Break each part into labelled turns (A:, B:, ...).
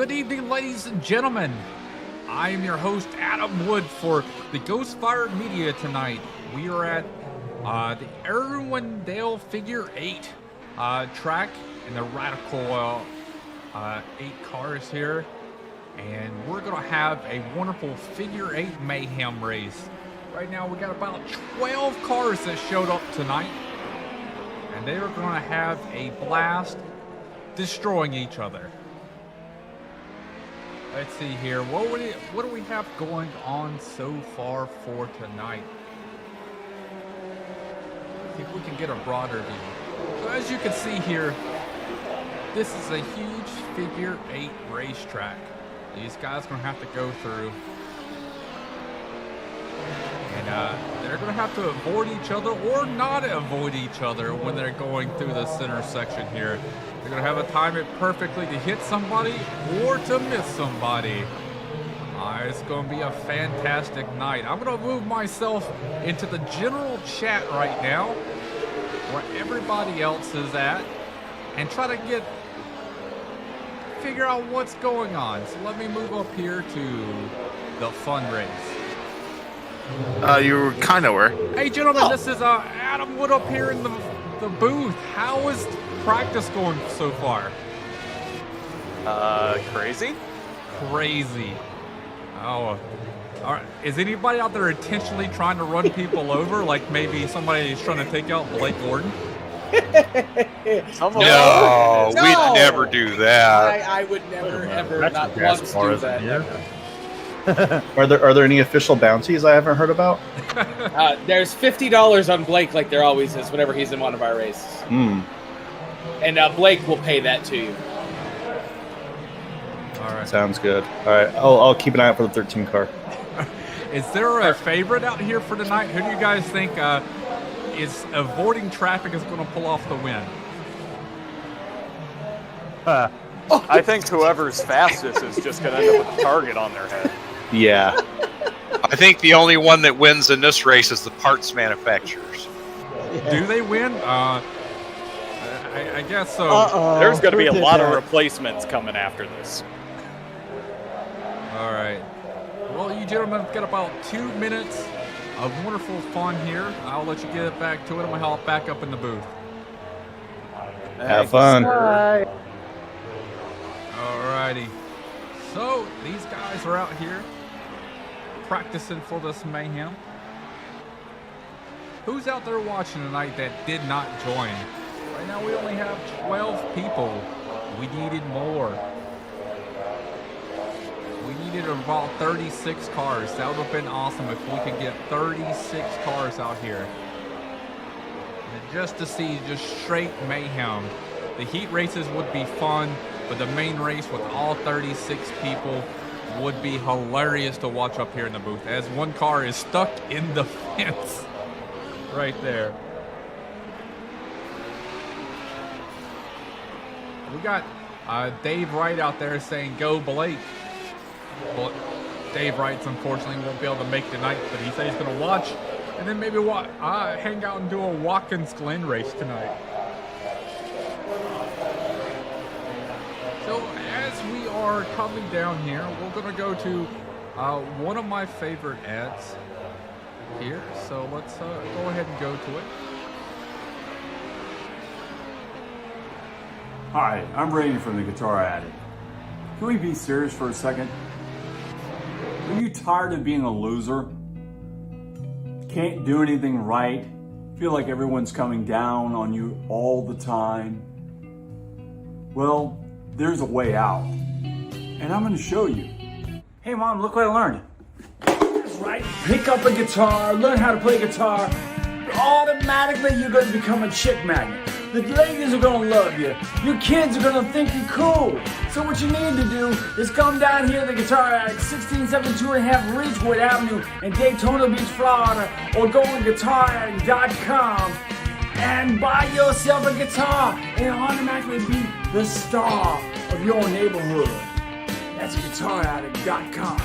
A: Good evening, ladies and gentlemen. I am your host, Adam Wood, for the Ghostfire Media tonight. We are at the Irwindale Figure 8 track in the Radical 8 cars here. And we're going to have a wonderful Figure 8 Mayhem race. Right now, we got about 12 cars that showed up tonight. And they are going to have a blast destroying each other. Let's see here. What do we have going on so far for tonight? I think we can get a broader view. So as you can see here, this is a huge Figure 8 racetrack. These guys are going to have to go through. And they're going to have to avoid each other or not avoid each other when they're going through the center section here. They're going to have to time it perfectly to hit somebody or to miss somebody. It's going to be a fantastic night. I'm going to move myself into the general chat right now, where everybody else is at, and try to figure out what's going on. So let me move up here to the fun race.
B: You kind of were.
A: Hey, gentlemen, This is Adam Wood up here in the booth. How is practice going so far?
C: Crazy.
A: Crazy. Oh, all right. Is anybody out there intentionally trying to run people over? Like maybe somebody's trying to take out Blake Gordon?
B: No, we'd never do that.
D: I would never, ever, not once do that.
E: Are there any official bounties I haven't heard about?
D: There's $50 on Blake, like there always is whenever he's in one of our races. And Blake will pay that to you.
A: All right.
E: Sounds good. All right, I'll keep an eye out for the 13 car.
A: Is there a favorite out here for tonight? Who do you guys think is avoiding traffic is going to pull off the win?
C: I think whoever's fastest is just going to end up with a target on their head.
E: Yeah.
B: I think the only one that wins in this race is the parts manufacturers.
A: Do they win? I guess so.
C: There's going to be a lot of replacements coming after this.
A: All right. Well, you gentlemen have got about 2 minutes of wonderful fun here. I'll let you get back to it. I'm going to hop back up in the booth.
E: Have fun.
D: Bye.
A: Alrighty. So, these guys are out here practicing for this Mayhem. Who's out there watching tonight that did not join? Right now we only have 12 people. We needed more. We needed about 36 cars. That would have been awesome if we could get 36 cars out here. And just to see just straight mayhem. The heat races would be fun, but the main race with all 36 people would be hilarious to watch up here in the booth, as one car is stuck in the fence right there. We got Dave Wright out there saying, "Go Blake." But Dave Wright's unfortunately won't be able to make tonight, but he said he's going to watch and then maybe hang out and do a Watkins Glen race tonight. So as we are coming down here, we're going to go to one of my favorite ads here. So let's go ahead and go to it.
F: Hi, I'm Randy from the Guitar Addict. Can we be serious for a second? Are you tired of being a loser? Can't do anything right? Feel like everyone's coming down on you all the time? Well, there's a way out, and I'm going to show you. Hey Mom, look what I learned. That's right, pick up a guitar, learn how to play guitar. Automatically you're going to become a chick magnet. The ladies are going to love you. Your kids are going to think you're cool. So what you need to do is come down here to the Guitar Addict, 1672.5 Ridgewood Avenue in Daytona Beach, Florida, or go to GuitarAddict.com and buy yourself a guitar and automatically be the star of your neighborhood. That's GuitarAddict.com.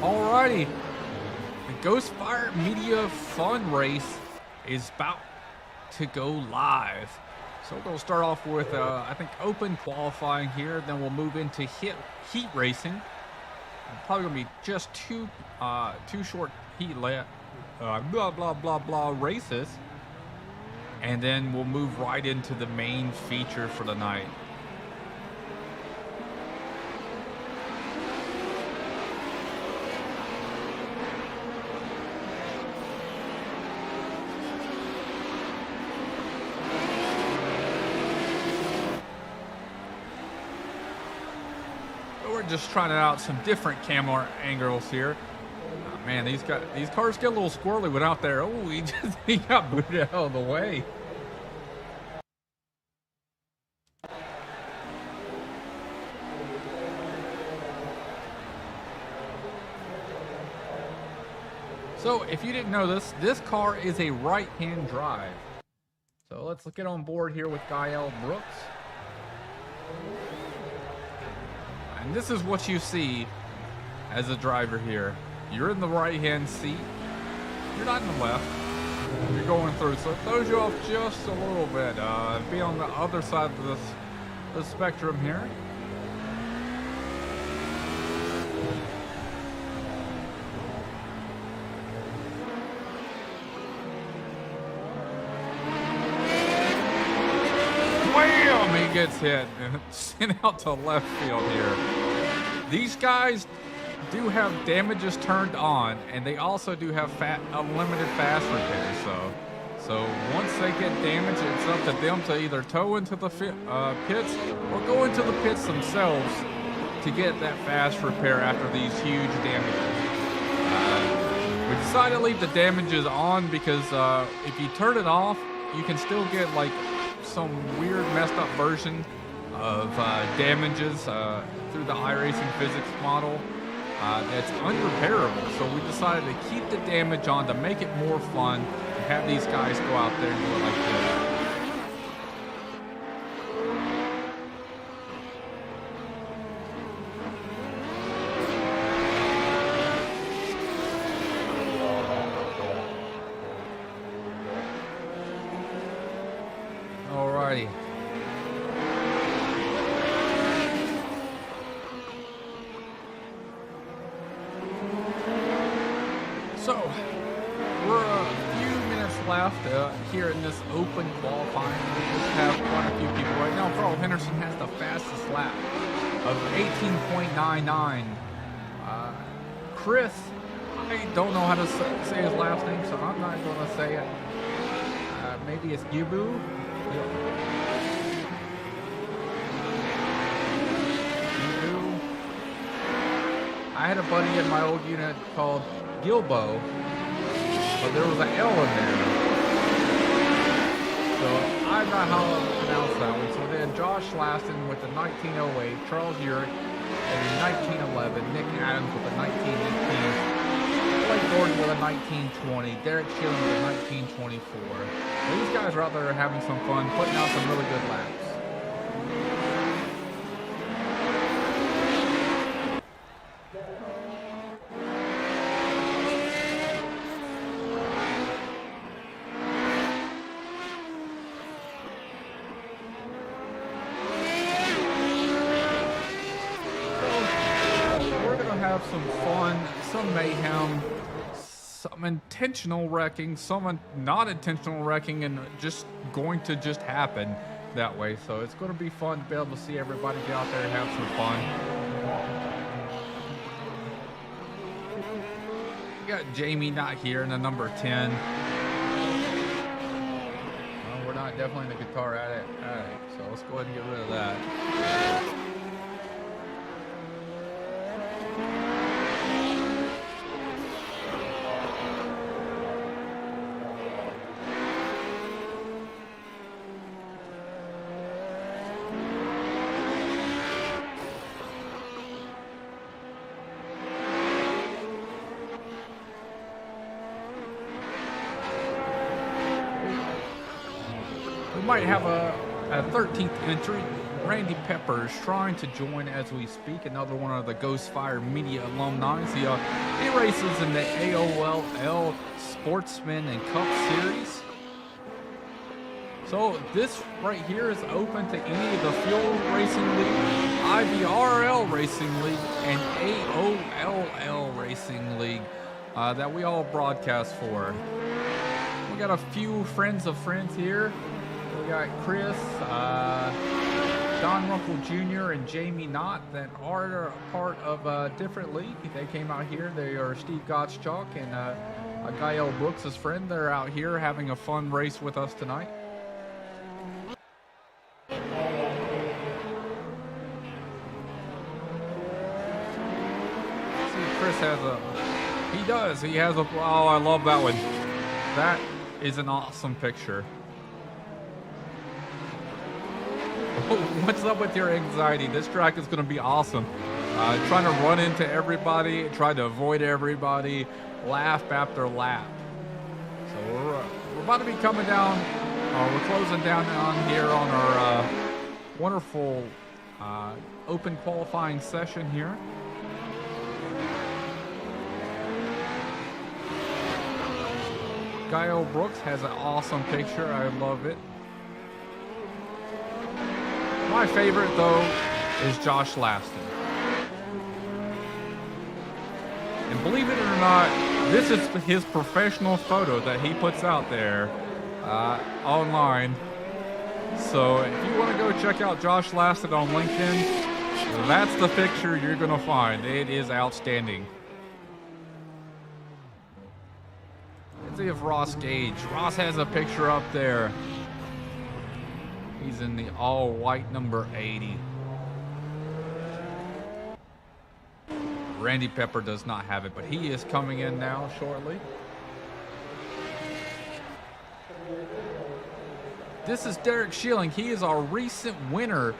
A: Alrighty. The Ghostfire Media Fun Race is about to go live. So we're going to start off with, I think, open qualifying here. Then we'll move into heat racing. Probably going to be just two short heat races. And then we'll move right into the main feature for the night. We're just trying out some different camera angles here. Oh, man, these cars get a little squirrely without there. Oh, he got booted out of the way. So, if you didn't know this car is a right-hand drive. So let's get on board here with Gael Brooks. And this is what you see as a driver here. You're in the right-hand seat. You're not in the left. You're going through, so it throws you off just a little bit. Be on the other side of the spectrum here. Wham! He gets hit and sent out to left field here. These guys do have damages turned on, and they also do have unlimited fast repairs. So once they get damaged, it's up to them to either tow into the pits or go into the pits themselves to get that fast repair after these huge damages. We decided to leave the damages on because if you turn it off, you can still get like some weird messed up version of damages through the iRacing physics model that's unrepairable. So we decided to keep the damage on to make it more fun and have these guys go out there and do it like this. Alrighty. So, we're a few minutes left here in this open qualifying. We just have quite a few people right now. Carl Henderson has the fastest lap of 18.99. Chris, I don't know how to say his last name, so I'm not going to say it. Maybe it's Yubu. I had a buddy in my old unit called Gilbo, but there was an L in there. So I'm not how to pronounce that one. So then Josh Laston with the 1908, Charles Urick in 1911, Nick Adams with the 1918, Blake Gordon with a 1920, Derek Sheeran with a 1924. These guys are out there having some fun, putting out some really good laps. Have some fun, some mayhem, some intentional wrecking, some not intentional wrecking, and just going to just happen that way. So it's going to be fun to be able to see everybody get out there and have some fun. We got Jamie not here in the number 10. Well, we're not definitely the guitar addict, so let's go ahead and get rid of that. We might have a 13th entry Randy Pepper is trying to join as we speak. Another one of the Ghostfire Media alumni. He races in the AOLL Sportsman and Cup Series. So this right here is open to any of the Fuel Racing League, IBRL Racing League, and AOLL Racing League that we all broadcast for. We got a few friends of friends here. We got Chris, Don Runkle Jr. and Jamie Knott that are part of a different league. They came out here. They are Steve Gottschalk and Gael Brooks' friend. They're out here having a fun race with us tonight. Chris he has a, oh, I love that one. That is an awesome picture. Oh, what's up with your anxiety? This track is going to be awesome. Trying to run into everybody, trying to avoid everybody, lap after lap. So we're about to be coming down, we're closing down on here on our wonderful open qualifying session here. Gael Brooks has an awesome picture. I love it. My favorite, though, is Josh Laston. And believe it or not, this is his professional photo that he puts out there online. So if you want to go check out Josh Laston on LinkedIn, that's the picture you're going to find. It is outstanding. Let's see if Ross Gage. Ross has a picture up there. He's in the all-white number 80. Randy Pepper does not have it, but he is coming in now shortly. This is Derek Schilling. He is our recent winner.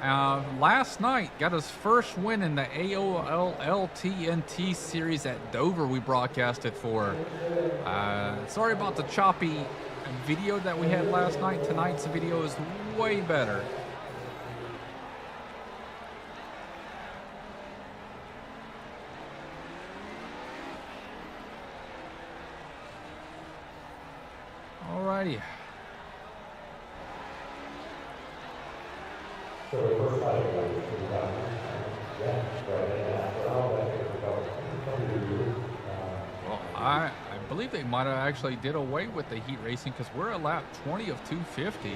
A: Last night, got his first win in the AOLL TNT series at Dover we broadcasted for. Sorry about the choppy video that we had last night. Tonight's video is way better. Alrighty. Well, I believe they might have actually did away with the heat racing because we're at lap 20 of 250.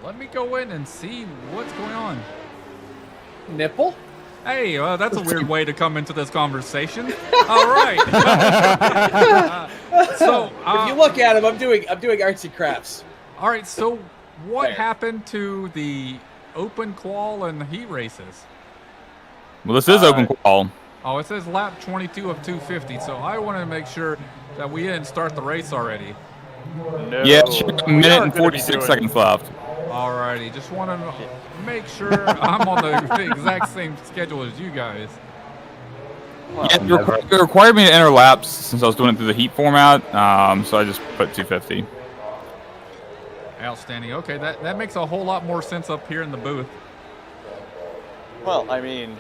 A: Let me go in and see what's going on.
D: Nipple?
A: Hey, that's a weird way to come into this conversation. All right. So
D: if you look at him, I'm doing artsy crafts.
A: All right. So what
D: There.
A: happened to the open qual and the heat races?
G: Well, this is open qual.
A: Oh, it says lap 22 of 250. So I wanted to make sure that we didn't start the race already.
C: No.
G: Yeah, sure, a
C: We
G: minute
C: aren't
G: and
C: gonna be
G: 46
C: doing-
G: seconds left.
A: Alrighty, just want to make sure I'm on the exact same schedule as you guys.
G: Yeah, it required me to enter laps since I was doing it through the heat format, so I just put 250.
A: Outstanding. Okay, that makes a whole lot more sense up here in the booth.
C: Well, I mean,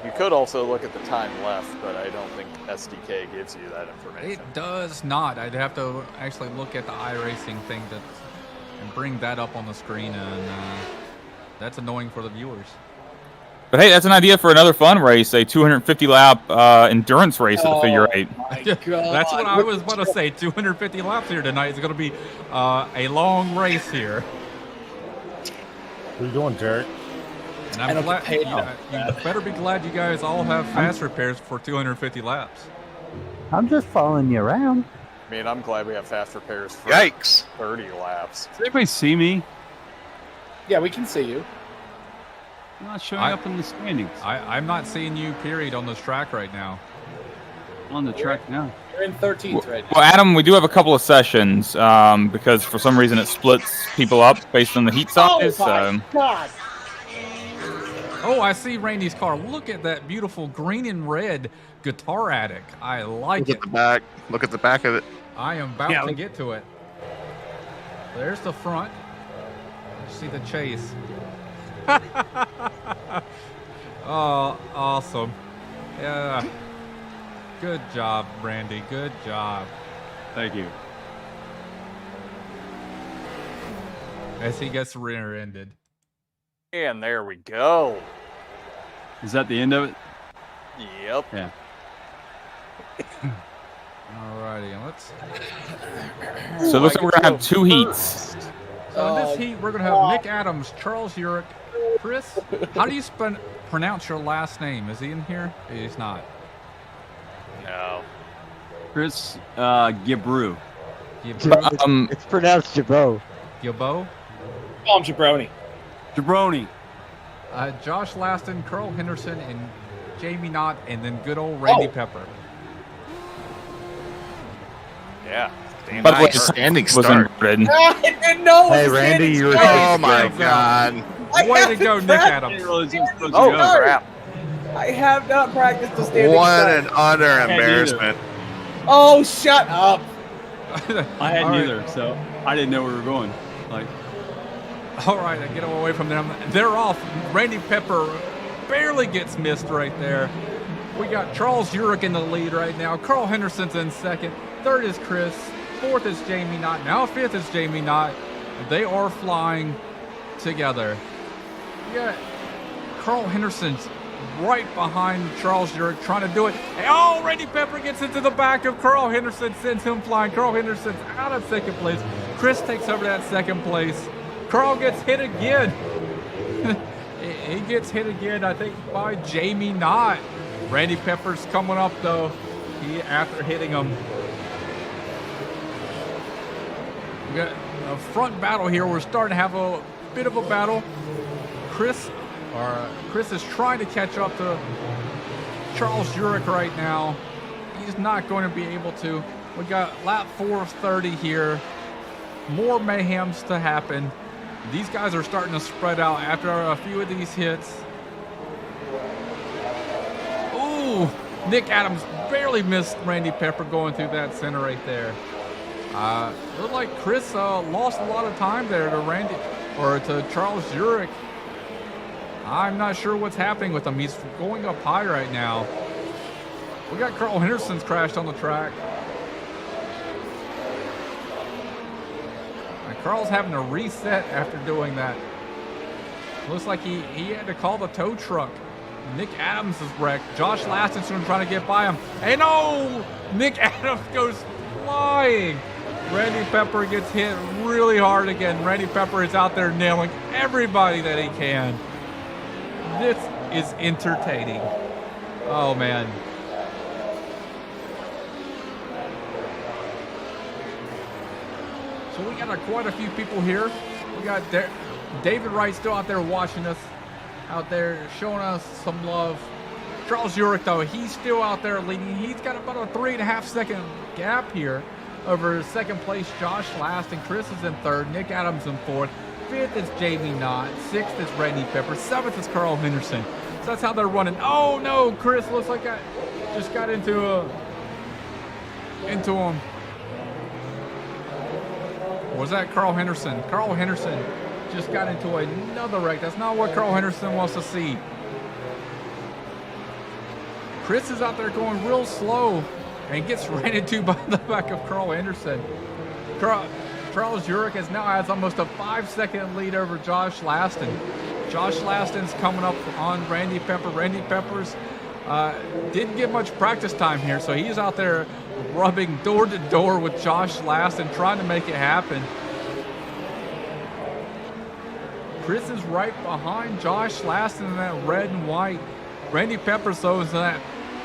C: you could also look at the time left, but I don't think SDK gives you that information.
A: It does not. I'd have to actually look at the iRacing thing and bring that up on the screen, and that's annoying for the viewers.
G: But hey, that's an idea for another fun race, a 250 lap endurance race at the figure 8.
D: My God.
A: That's what I was about to say. 250 laps here tonight. It's going to be a long race here.
H: What are you doing, Derek?
A: And
D: I
A: I'm
D: don't
A: glad,
D: get paid
A: you
D: off
A: better be glad you guys all have fast repairs for 250 laps.
I: I'm just following you around.
C: I mean, I'm glad we have fast repairs for
B: Yikes.
C: 30 laps.
J: Does anybody see me?
D: Yeah, we can see you.
J: I'm not showing up in the standings.
A: I'm not seeing you, period, on this track right now.
J: On the track now.
D: You're in 13th right now.
G: Well, Adam, we do have a couple of sessions because for some reason it splits people up based on the heat size.
D: God!
A: Oh, I see Randy's car. Look at that beautiful green and red Guitar Attic. I like
K: Look
A: it.
K: at the back. Look at the back of it.
A: I am about to get to it. There's the front. See the chase. Oh, awesome. Yeah. Good job, Randy. Good job.
J: Thank you.
A: As he gets rear-ended.
C: And there we go.
J: Is that the end of it?
C: Yep.
J: Yeah.
A: Alrighty, and let's.
G: So it looks like we're gonna have 2 heats.
A: So in this heat, we're gonna have Nick Adams, Charles Urick, Chris. How do you pronounce your last name? Is he in here? He's not.
C: No.
J: Chris Gibrew.
I: It's pronounced Jabot.
A: Gilbo.
D: Call him Jabroni.
J: Jabroni.
A: Josh Laston, Carl Henderson, and Jamie Knott, and then good old Randy Pepper.
C: Yeah.
B: By the way, standing start.
D: I didn't know.
I: Hey, Randy, you were.
B: Oh my God!
A: Way to go, Nick Adams.
C: Oh, crap.
D: I have not practiced the standing
B: What
D: start.
B: an utter embarrassment!
D: Oh, shut up.
J: I hadn't
A: All right.
J: either, so I didn't know where we were going. Like,
A: All right, I get away from them. They're off. Randy Pepper barely gets missed right there. We got Charles Urick in the lead right now. Carl Henderson's in second. Third is Chris. Fourth is Jamie Knott. Now fifth is Jamie Knott. They are flying together. We got Carl Henderson's right behind Charles Urick trying to do it. Oh, Randy Pepper gets into the back of Carl Henderson, sends him flying. Carl Henderson's out of second place. Chris takes over that second place. Carl gets hit again. He gets hit again, I think, by Jamie Knott. Randy Pepper's coming up, though, after hitting him. We got a front battle here. We're starting to have a bit of a battle. Chris is trying to catch up to Charles Urick right now. He's not going to be able to. We got lap 4:30 here. More mayhems to happen. These guys are starting to spread out after a few of these hits. Ooh, Nick Adams barely missed Randy Pepper going through that center right there. Looked like Chris lost a lot of time there to Charles Urick. I'm not sure what's happening with him. He's going up high right now. We got Carl Henderson's crashed on the track. Carl's having to reset after doing that. Looks like he had to call the tow truck. Nick Adams is wrecked. Josh Laston's trying to get by him. And no! Nick Adams goes flying. Randy Pepper gets hit really hard again. Randy Pepper is out there nailing everybody that he can. This is entertaining. Oh, man. So we got quite a few people here. We got David Wright still out there watching us, out there showing us some love. Charles Urick, though, he's still out there leading. He's got about a 3.5 second gap here over second place Josh Laston. Chris is in third. Nick Adams in fourth. Fifth is Jamie Knott. Sixth is Randy Pepper. Seventh is Carl Henderson. So that's how they're running. Oh no, Chris looks like I just got into him. Was that Carl Henderson? Carl Henderson just got into another wreck. That's not what Carl Henderson wants to see. Chris is out there going real slow and gets ran into by the back of Carl Henderson. Charles Urick now has almost a 5-second lead over Josh Laston. Josh Laston's coming up on Randy Pepper. Randy Pepper's didn't get much practice time here, so he's out there rubbing door to door with Josh Laston, trying to make it happen. Chris is right behind Josh Laston in that red and white. Randy Pepper's though is in that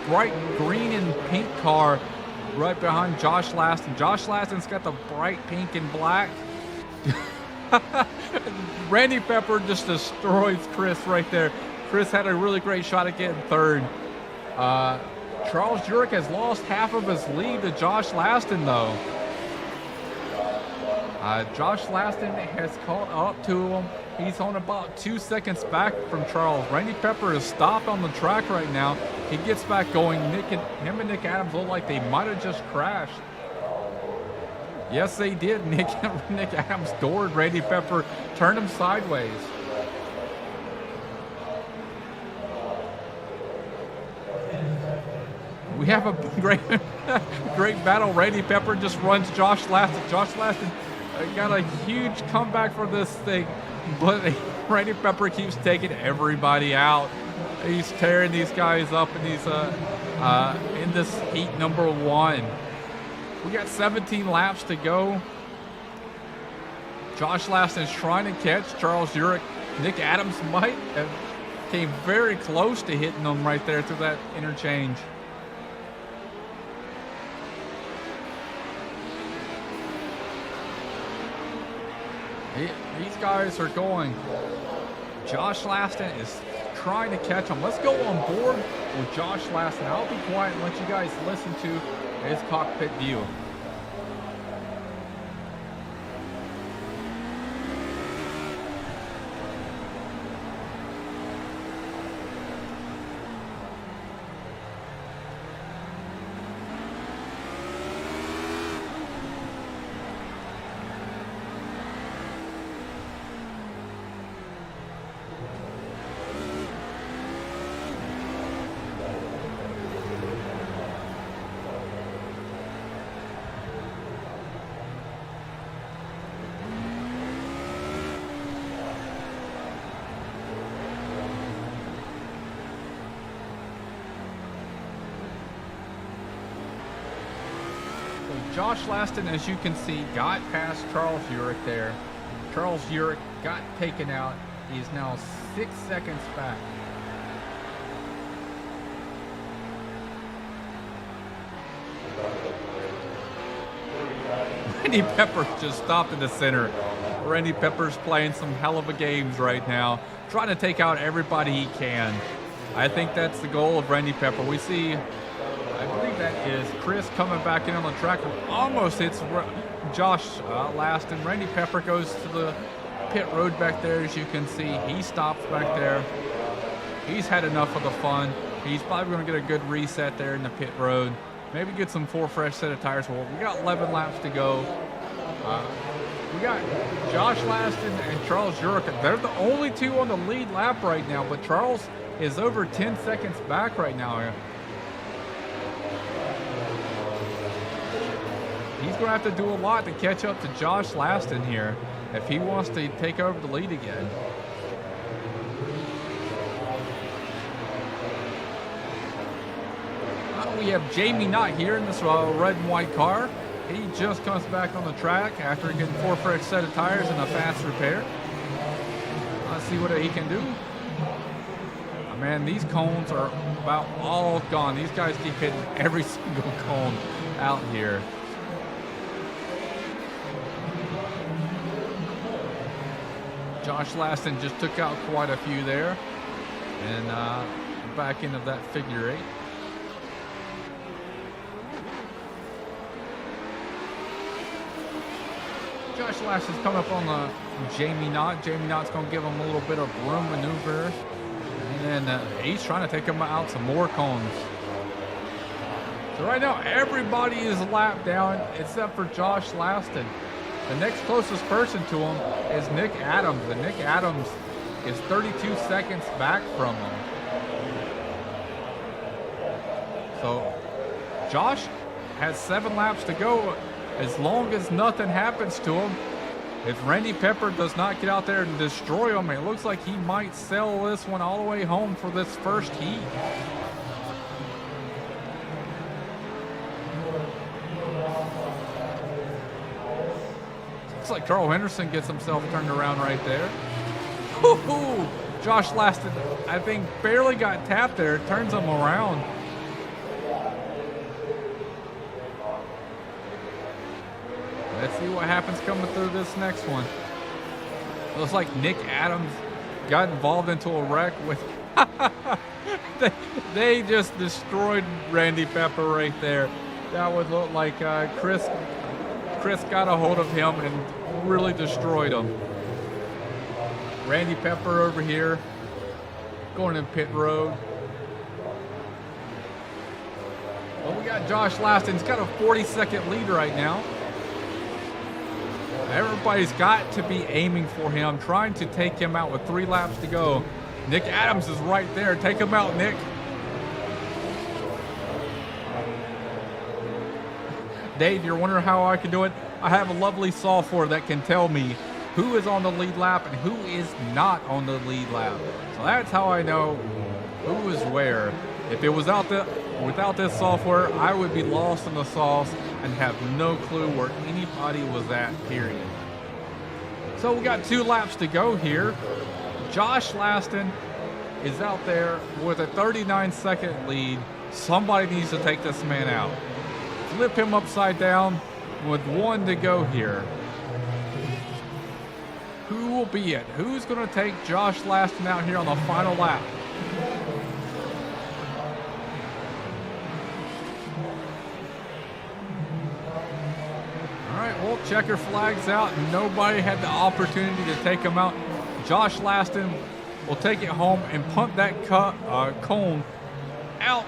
A: bright green and pink car right behind Josh Laston. Josh Laston's got the bright pink and black. Randy Pepper just destroys Chris right there. Chris had a really great shot at getting third. Charles Urick has lost half of his lead to Josh Laston, though. Josh Laston has caught up to him. He's on about 2 seconds back from Charles. Randy Pepper is stopped on the track right now. He gets back going. Him and Nick Adams look like they might have just crashed. Yes, they did. Nick Adams doored Randy Pepper, turned him sideways. We have a great battle. Randy Pepper just runs Josh Laston. Josh Laston got a huge comeback for this thing, but Randy Pepper keeps taking everybody out. He's tearing these guys up in these in this heat number 1. We got 17 laps to go. Josh Laston is trying to catch Charles Urick. Nick Adams might have came very close to hitting him right there through that interchange. These guys are going. Josh Laston is trying to catch him. Let's go on board with Josh Laston. I'll be quiet and let you guys listen to his cockpit view. Josh Laston, as you can see, got past Charles Urick there. Charles Urick got taken out. He's now 6 seconds back. Randy Pepper just stopped in the center. Randy Pepper's playing some hell of a games right now, trying to take out everybody he can. I think that's the goal of Randy Pepper. We see, I believe that is Chris coming back in on the track. Almost hits Josh Laston. Randy Pepper goes to the pit road back there, as you can see. He stops back there. He's had enough of the fun. He's probably going to get a good reset there in the pit road. Maybe get some 4 fresh set of tires. Well, we got 11 laps to go. We got Josh Laston and Charles Urick. They're the only 2 on the lead lap right now, but Charles is over 10 seconds back right now. He's going to have to do a lot to catch up to Josh Laston here if he wants to take over the lead again. We have Jamie not here in this red and white car. He just comes back on the track after getting 4 fresh set of tires and a fast repair. Let's see what he can do. Oh, man, these cones are about all gone. These guys keep hitting every single cone out here. Josh Laston just took out quite a few there. And back into that figure 8. Josh Laston's come up on the Jamie Knott. Jamie Knott's going to give him a little bit of room maneuver. And then he's trying to take him out some more cones. So right now, everybody is lapped down except for Josh Laston. The next closest person to him is Nick Adams. And Nick Adams is 32 seconds back from him. So Josh has 7 laps to go. As long as nothing happens to him, if Randy Pepper does not get out there and destroy him, it looks like he might sell this one all the way home for this first heat. Looks like Carl Henderson gets himself turned around right there. Woo-hoo! Josh Laston, I think, barely got tapped there. Turns him around. Let's see what happens coming through this next one. Looks like Nick Adams got involved into a wreck with... they just destroyed Randy Pepper right there. That would look like Chris got a hold of him and really destroyed him. Randy Pepper over here going in pit road. Well, we got Josh Laston. He's got a 40-second lead right now. Everybody's got to be aiming for him, trying to take him out with 3 laps to go. Nick Adams is right there. Take him out, Nick. Dave, you're wondering how I can do it? I have a lovely software that can tell me who is on the lead lap and who is not on the lead lap. So that's how I know who is where. If it was without this software, I would be lost in the sauce and have no clue where anybody was at, period. So we got 2 laps to go here. Josh Laston is out there with a 39-second lead. Somebody needs to take this man out. Flip him upside down with 1 to go here. Who will be it? Who's going to take Josh Laston out here on the final lap? All right, well, checker flags out. Nobody had the opportunity to take him out. Josh Laston will take it home and punt that cone out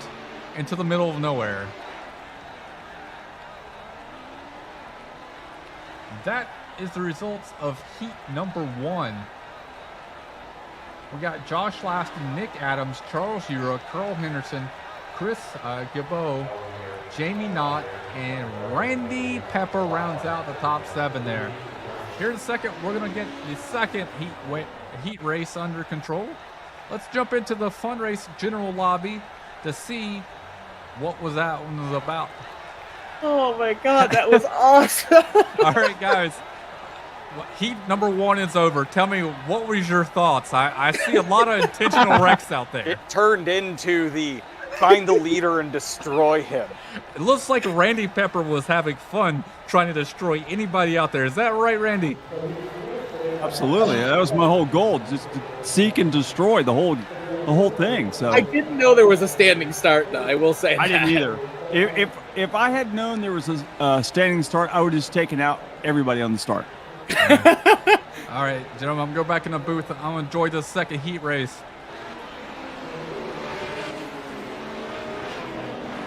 A: into the middle of nowhere. That is the results of heat number 1. We got Josh Laston, Nick Adams, Charles Ura, Carl Henderson, Chris Gibbo, Jamie Knott, and Randy Pepper rounds out the top 7 there. Here in a second, we're going to get the second heat race under control. Let's jump into the Fun Race general lobby to see what that one was about.
D: Oh my God, that was awesome.
A: All right, guys. Heat number 1 is over. Tell me, what was your thoughts? I see a lot of intentional wrecks out there.
C: It turned into the find the leader and destroy him.
A: It looks like Randy Pepper was having fun trying to destroy anybody out there. Is that right, Randy?
J: Absolutely. That was my whole goal, just to seek and destroy the whole thing. So
D: I didn't know there was a standing start, though. I will say
J: I
D: that.
J: didn't either. If I had known there was a standing start, I would have just taken out everybody on the start.
A: All right, gentlemen, I'm going to go back in the booth. I'm going to enjoy this second heat race.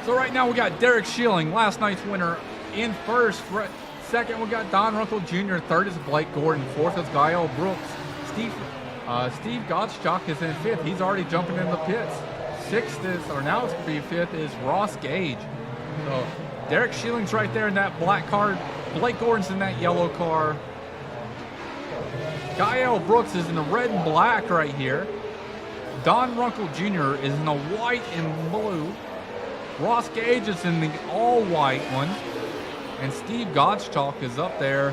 A: So right now we got Derek Schilling, last night's winner, in first. Second, we got Don Runkle Jr. Third is Blake Gordon. Fourth is Gael Brooks. Steve Gottschalk is in fifth. He's already jumping in the pits. Sixth is, or now it's be fifth, is Ross Gage. So Derek Schilling's right there in that black car. Blake Gordon's in that yellow car. Gael Brooks is in the red and black right here. Don Runkle Jr. is in the white and blue. Ross Gage is in the all-white one. And Steve Gottschalk is up there.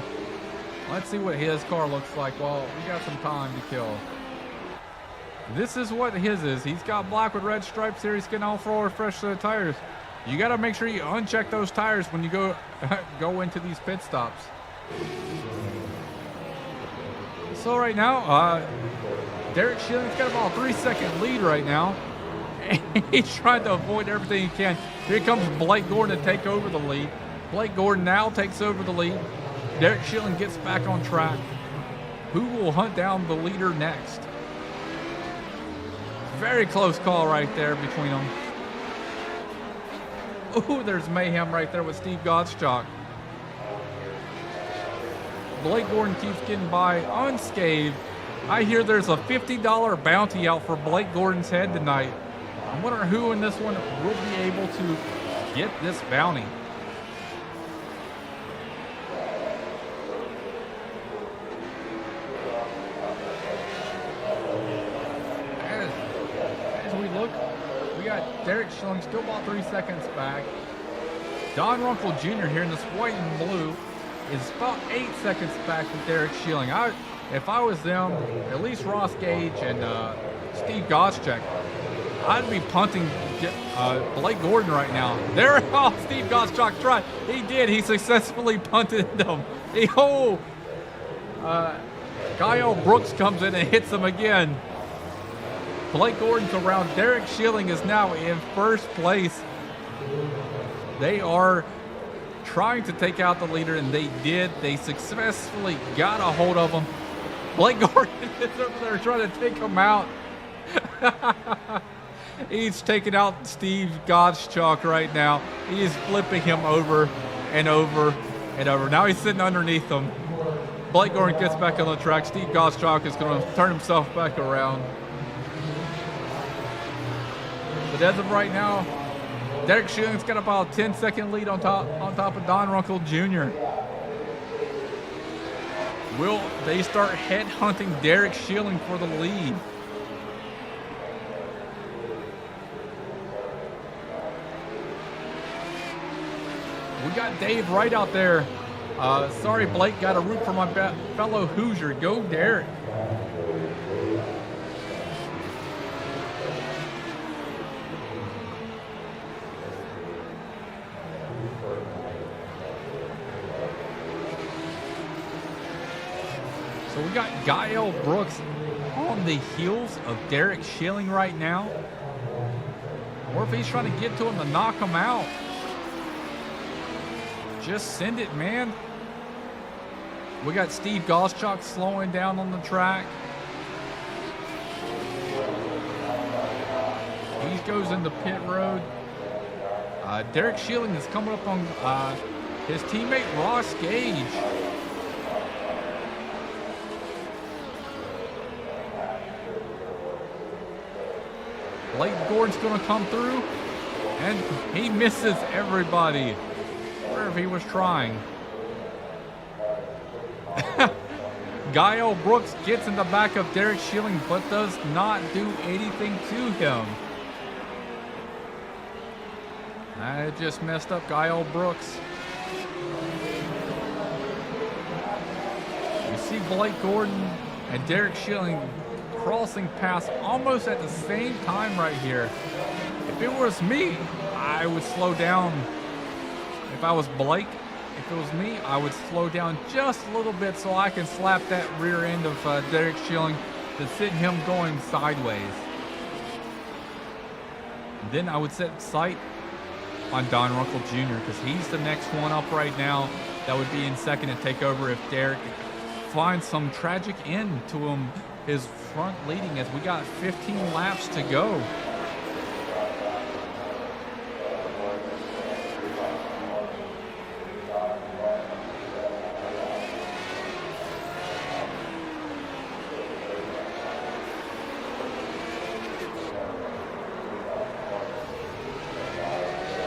A: Let's see what his car looks like. Well, we got some time to kill. This is what his is. He's got black with red stripes here. He's getting all 4 fresh set of tires. You got to make sure you uncheck those tires when you go into these pit stops. So right now, Derek Schilling's got about a 3-second lead right now. He's trying to avoid everything he can. Here comes Blake Gordon to take over the lead. Blake Gordon now takes over the lead. Derek Schilling gets back on track. Who will hunt down the leader next? Very close call right there between them. Ooh, there's Mayhem right there with Steve Gottschalk. Blake Gordon keeps getting by unscathed. I hear there's a $50 bounty out for Blake Gordon's head tonight. I wonder who in this one will be able to get this bounty. As we look, we got Derek Schilling still about 3 seconds back. Don Runkle Jr. here in this white and blue is about 8 seconds back with Derek Schilling. If I was them, at least Ross Gage and Steve Gottschalk, I'd be punting Blake Gordon right now. There, Steve Gottschalk tried. He did. He successfully punted him. Gael Brooks comes in and hits him again. Blake Gordon's around. Derek Schilling is now in first place. They are trying to take out the leader, and they did. They successfully got a hold of him. Blake Gordon is up there trying to take him out. He's taking out Steve Gottschalk right now. He is flipping him over and over and over. Now he's sitting underneath him. Blake Gordon gets back on the track. Steve Gottschalk is going to turn himself back around. But as of right now, Derek Schilling's got about a 10-second lead on top of Don Runkle Jr. Will they start headhunting Derek Schilling for the lead? We got Dave right out there. Sorry, Blake, got to root for my fellow Hoosier. Go, Derek. So we got Gael Brooks on the heels of Derek Schilling right now. Or if he's trying to get to him to knock him out. Just send it, man. We got Steve Gottschalk slowing down on the track. He goes into pit road. Derek Schilling is coming up on his teammate Ross Gage. Blake Gordon's going to come through, and he misses everybody wherever he was trying. Gael Brooks gets in the back of Derek Schilling, but does not do anything to him. I just messed up Gael Brooks. You see Blake Gordon and Derek Schilling crossing paths almost at the same time right here. If it was me, I would slow down. If I was Blake, if it was me, I would slow down just a little bit so I can slap that rear end of Derek Schilling to send him going sideways. And then I would set sight on Don Runkle Jr. because he's the next one up right now that would be in second and take over if Derek finds some tragic end to him, his front leading, as we got 15 laps to go.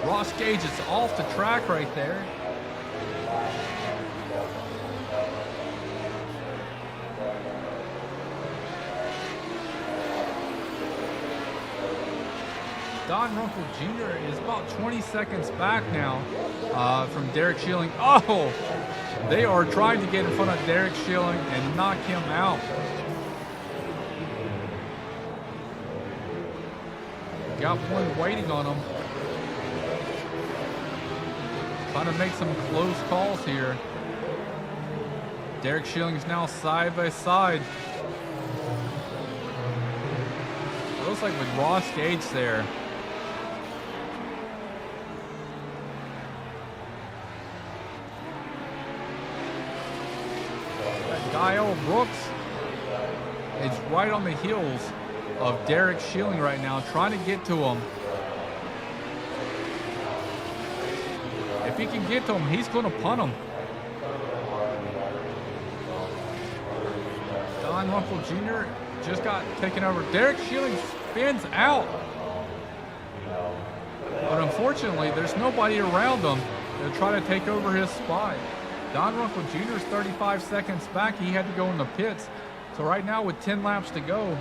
A: Ross Gage is off the track right there. Don Runkle Jr. is about 20 seconds back now from Derek Schilling. Oh, they are trying to get in front of Derek Schilling and knock him out. Got one waiting on him. Trying to make some close calls here. Derek Schilling is now side by side. Looks like with Ross Gage there. Gael Brooks is right on the heels of Derek Schilling right now, trying to get to him. If he can get to him, he's going to punt him. Don Runkle Jr. just got taken over. Derek Schilling spins out. But unfortunately, there's nobody around him to try to take over his spot. Don Runkle Jr. is 35 seconds back. He had to go in the pits. So right now with 10 laps to go,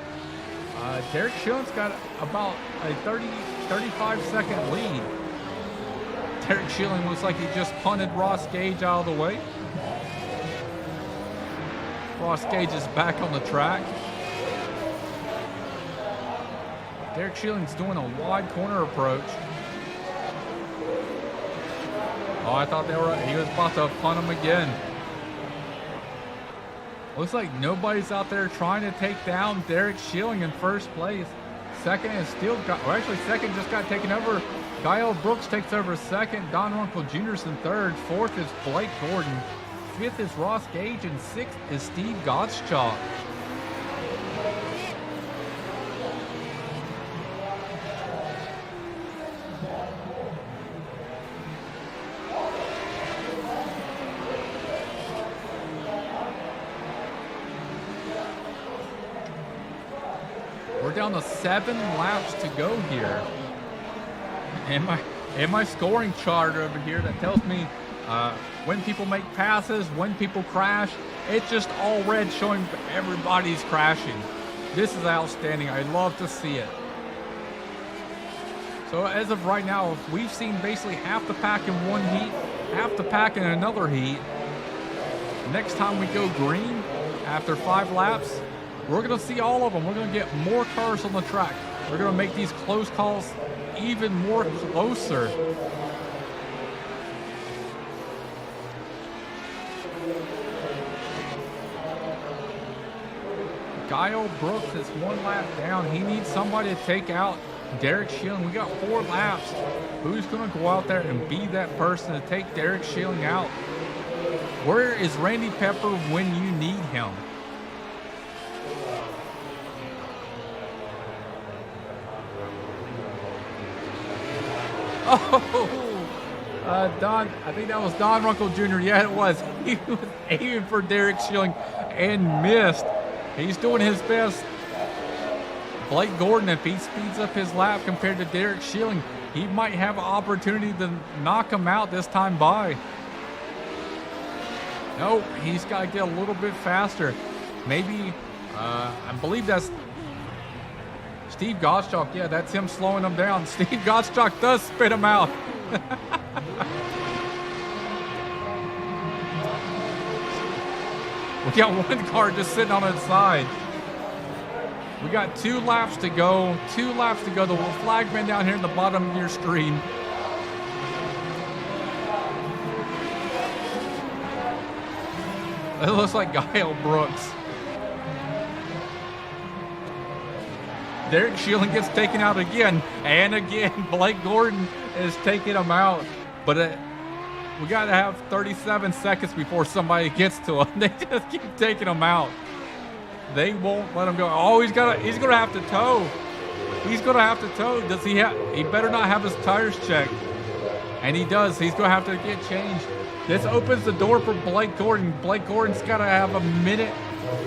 A: Derek Schilling's got about a 35 second lead. Derek Schilling looks like he just punted Ross Gage out of the way. Ross Gage is back on the track. Derek Schilling's doing a wide corner approach. Oh, I thought he was about to punt him again. Looks like nobody's out there trying to take down Derek Schilling in first place. Second is still second just got taken over. Gael Brooks takes over second. Don Runkle Jr.'s in third. Fourth is Blake Gordon. Fifth is Ross Gage, and sixth is Steve Gottschalk. down to 7 laps to go here. And my scoring chart over here that tells me when people make passes, when people crash, it's just all red showing everybody's crashing. This is outstanding. I love to see it. So as of right now, we've seen basically half the pack in one heat, half the pack in another heat. Next time we go green, after 5 laps, we're going to see all of them. We're going to get more cars on the track. We're going to make these close calls even more closer. Kyle Brooks is 1 lap down. He needs somebody to take out Derek Schilling. We got 4 laps. Who's going to go out there and be that person to take Derek Schilling out? Where is Randy Pepper when you need him? Oh, Don, I think that was Don Runkle Jr. Yeah, it was. He was aiming for Derek Schilling and missed. He's doing his best. Blake Gordon, if he speeds up his lap compared to Derek Schilling, he might have an opportunity to knock him out this time by. No, he's got to get a little bit faster. Maybe, I believe that's Steve Gottschalk. Yeah, that's him slowing him down. Steve Gottschalk does spit him out. We got 1 car just sitting on its side. We got 2 laps to go. 2 laps to go. The flagman down here in the bottom of your screen. It looks like Kyle Brooks. Derek Schilling gets taken out again. And again, Blake Gordon is taking him out. But we got to have 37 seconds before somebody gets to him. They just keep taking him out. They won't let him go. Oh, he's gonna have to tow. He's gonna have to tow. Does he have? He better not have his tires checked. And he does. He's gonna have to get changed. This opens the door for Blake Gordon. Blake Gordon's gotta have a minute.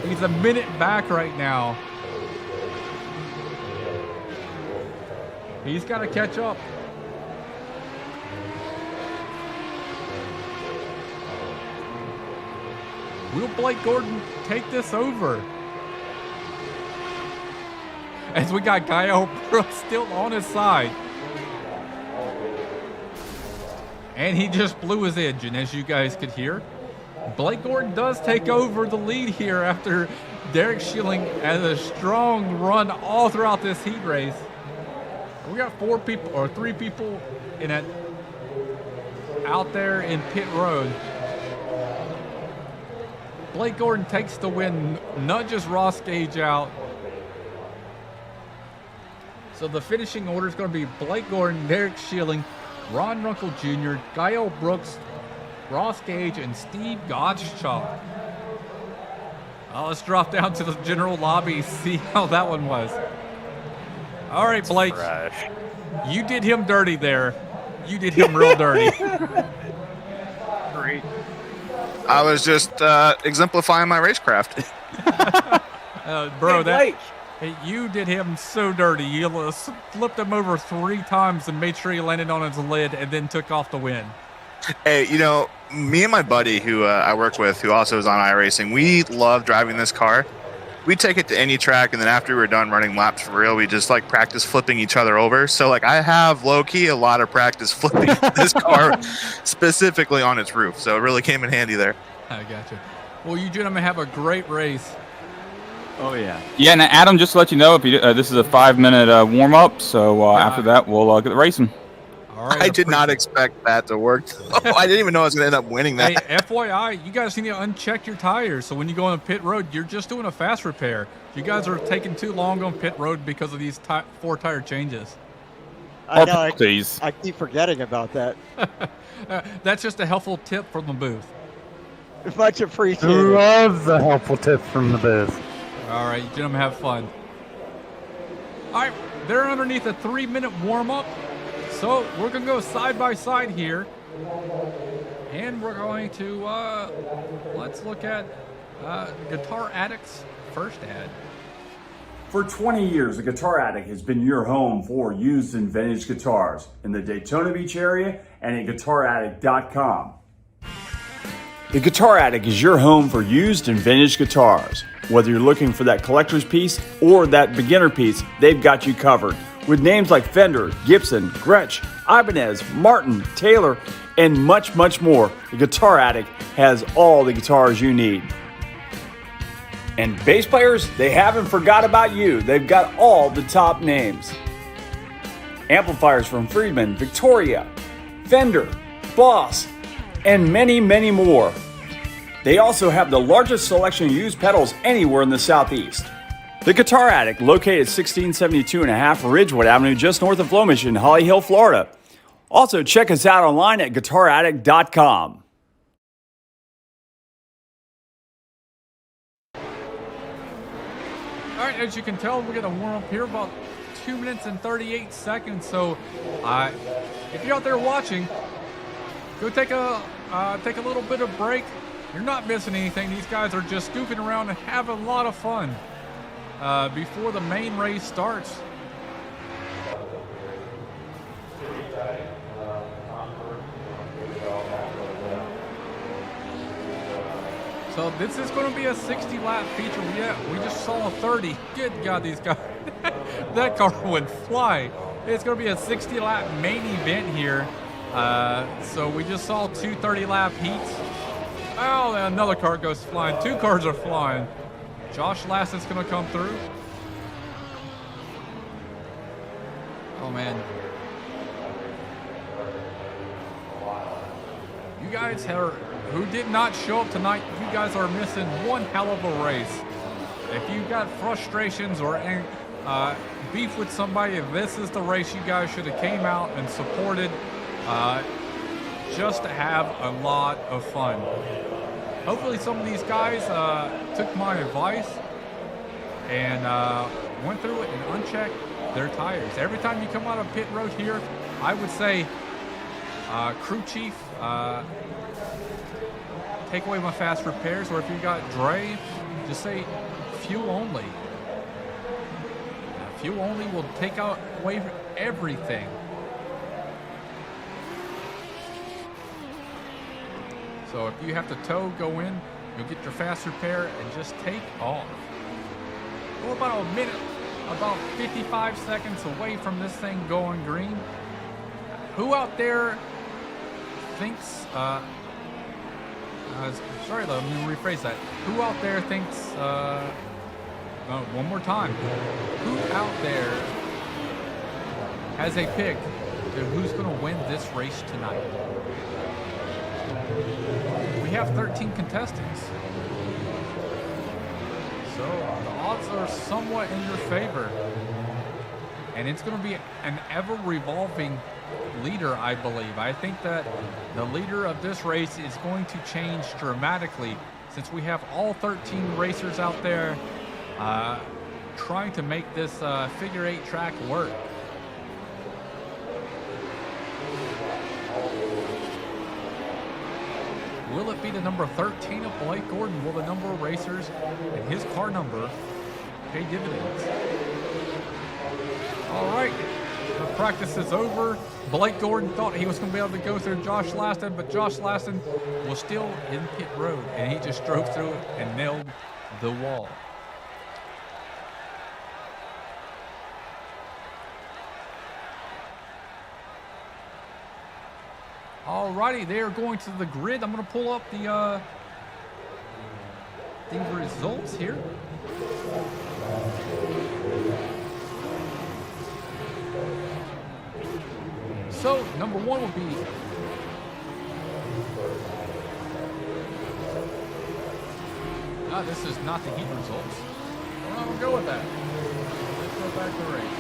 A: He's a minute back right now. He's gotta catch up. Will Blake Gordon take this over? As we got Kyle Brooks still on his side. And he just blew his engine, as you guys could hear. Blake Gordon does take over the lead here after Derek Schilling has a strong run all throughout this heat race. We got 3 people in it out there in pit road. Blake Gordon takes the win, nudges Ross Gage out. So the finishing order is going to be Blake Gordon, Derek Schilling, Ron Runkle Jr., Kyle Brooks, Ross Gage, and Steve Gottschalk. Let's drop down to the general lobby, see how that one was. All right, Blake. You did him dirty there. You did him real dirty.
K: Great. I was just exemplifying my racecraft.
A: Bro, you did him so dirty. You flipped him over 3 times and made sure he landed on his lid and then took off the win.
K: Hey, me and my buddy who I work with, who also is on iRacing, we love driving this car. We take it to any track, and then after we're done running laps for real, we just practice flipping each other over. So I have low-key a lot of practice flipping this car specifically on its roof. So it really came in handy there.
A: I gotcha. Well, you gentlemen have a great race.
J: Oh, yeah.
G: Yeah, and Adam, just to let you know, if you, this is a 5-minute warm-up, so after that, we'll get racing.
A: All right,
K: I did not expect that to work. I didn't even know I was going to end up winning that.
A: Hey, FYI, you guys need to uncheck your tires. So when you go on pit road, you're just doing a fast repair. You guys are taking too long on pit road because of these 4 tire changes.
I: I know. I keep forgetting about that.
A: That's just a helpful tip from the booth.
I: Much appreciated.
H: Love the helpful tip from the booth.
A: All right, you gentlemen have fun. All right, they're underneath a 3-minute warm-up. So we're going to go side by side here. And we're going to, let's look at Guitar Addict's first ad.
F: For 20 years, the Guitar Attic has been your home for used and vintage guitars in the Daytona Beach area and at GuitarAttic.com. The Guitar Attic is your home for used and vintage guitars. Whether you're looking for that collector's piece or that beginner piece, they've got you covered. With names like Fender, Gibson, Gretsch, Ibanez, Martin, Taylor, and much, much more, the Guitar Attic has all the guitars you need. And bass players, they haven't forgot about you. They've got all the top names. Amplifiers from Friedman, Victoria, Fender, Boss, and many, many more. They also have the largest selection of used pedals anywhere in the Southeast. The Guitar Attic, located at 1672.5 Ridgewood Avenue, just north of Flomish in Holly Hill, Florida. Also, check us out online at GuitarAttic.com.
A: All right, as you can tell, we're going to warm up here about 2 minutes and 38 seconds. So, if you're out there watching, go take a little bit of break. You're not missing anything. These guys are just goofing around and having a lot of fun before the main race starts. So this is going to be a 60-lap feature. We just saw a 30. Good God, these guys. That car went flying. It's going to be a 60-lap main event here. So we just saw two 30-lap heats. Oh, another car goes flying. Two cars are flying. Josh Lassett's going to come through. Oh, man. You guys who did not show up tonight, you guys are missing one hell of a race. If you got frustrations or beef with somebody, this is the race you guys should have came out and supported just to have a lot of fun. Hopefully some of these guys took my advice and went through it and unchecked their tires. Every time you come out of pit road here, I would say, crew chief, take away my fast repairs, or if you got Dre, just say fuel only. Fuel only will take away everything. So if you have to tow, go in, you'll get your fast repair and just take off. We're about a minute, about 55 seconds away from this thing going green. Who out there thinks, sorry, let me rephrase that. Who out there thinks, one more time. Who out there has a pick to who's going to win this race tonight? We have 13 contestants. So the odds are somewhat in your favor. And it's going to be an ever-revolving leader, I believe. I think that the leader of this race is going to change dramatically since we have all 13 racers out there trying to make this figure 8 track work. Will it be the number 13 of Blake Gordon? Will the number of racers and his car number pay dividends? All right, the practice is over. Blake Gordon thought he was going to be able to go through Josh Laston, but Josh Laston was still in pit road, and he just drove through it and nailed the wall. Alrighty, they are going to the grid. I'm going to pull up the results here. So, number one will be this is not the heat results. We're not going to go with that. Let's go back to the race.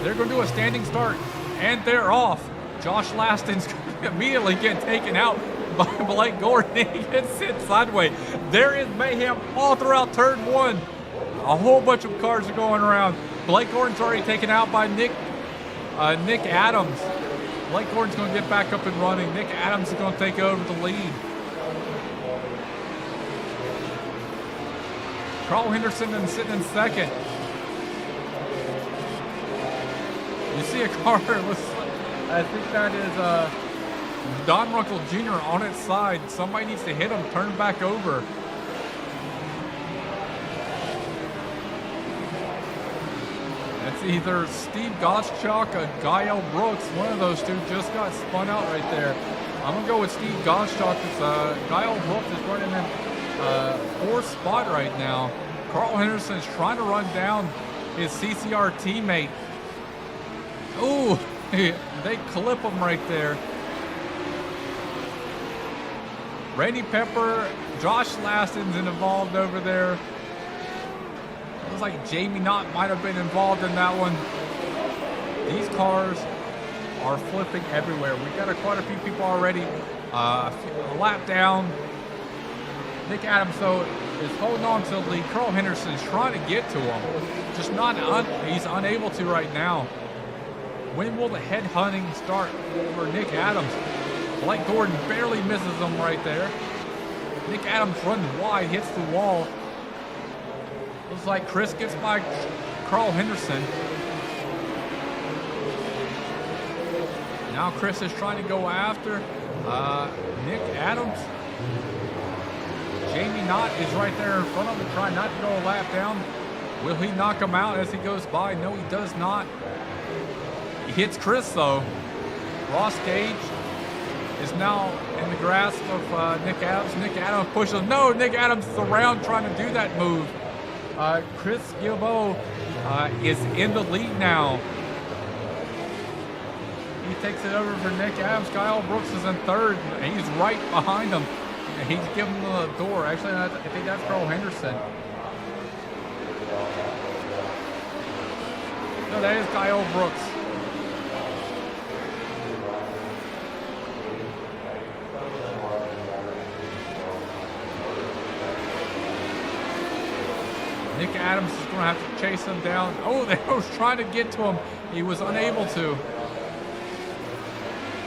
A: They're going to do a standing start. And they're off. Josh Laston's immediately getting taken out by Blake Gordon. He gets sent sideways. There is mayhem all throughout turn one. A whole bunch of cars are going around. Blake Gordon's already taken out by Nick Adams. Blake Gordon's going to get back up and running. Nick Adams is going to take over the lead. Carl Henderson is sitting in second. You see a car, I think that is Don Runkle Jr. on its side. Somebody needs to hit him, turn back over. It's either Steve Gottschalk or Gael Brooks. One of those two just got spun out right there. I'm going to go with Steve Gottschalk because Gael Brooks is running in fourth spot right now. Carl Henderson is trying to run down his CCR teammate. Ooh, they clip him right there. Randy Pepper, Josh Laston's involved over there. Looks like Jamie Knott might have been involved in that one. These cars are flipping everywhere. We got quite a few people already. A lap down. Nick Adams, though, is holding on to the lead. Carl Henderson is trying to get to him. Just he's unable to right now. When will the headhunting start for Nick Adams? Blake Gordon barely misses him right there. Nick Adams runs wide, hits the wall. Looks like Chris gets by Carl Henderson. Now Chris is trying to go after Nick Adams. Jamie Knott is right there in front of him, trying not to go a lap down. Will he knock him out as he goes by? No, he does not. He hits Chris, though. Ross Gage is now in the grasp of Nick Adams. Nick Adams pushes. No, Nick Adams is around trying to do that move. Chris Gilbo is in the lead now. He takes it over for Nick Adams. Kyle Brooks is in third. He's right behind him. He's giving him the door. Actually, I think that's Carl Henderson. No, that is Kyle Brooks. Nick Adams is going to have to chase him down. Oh, they was trying to get to him. He was unable to.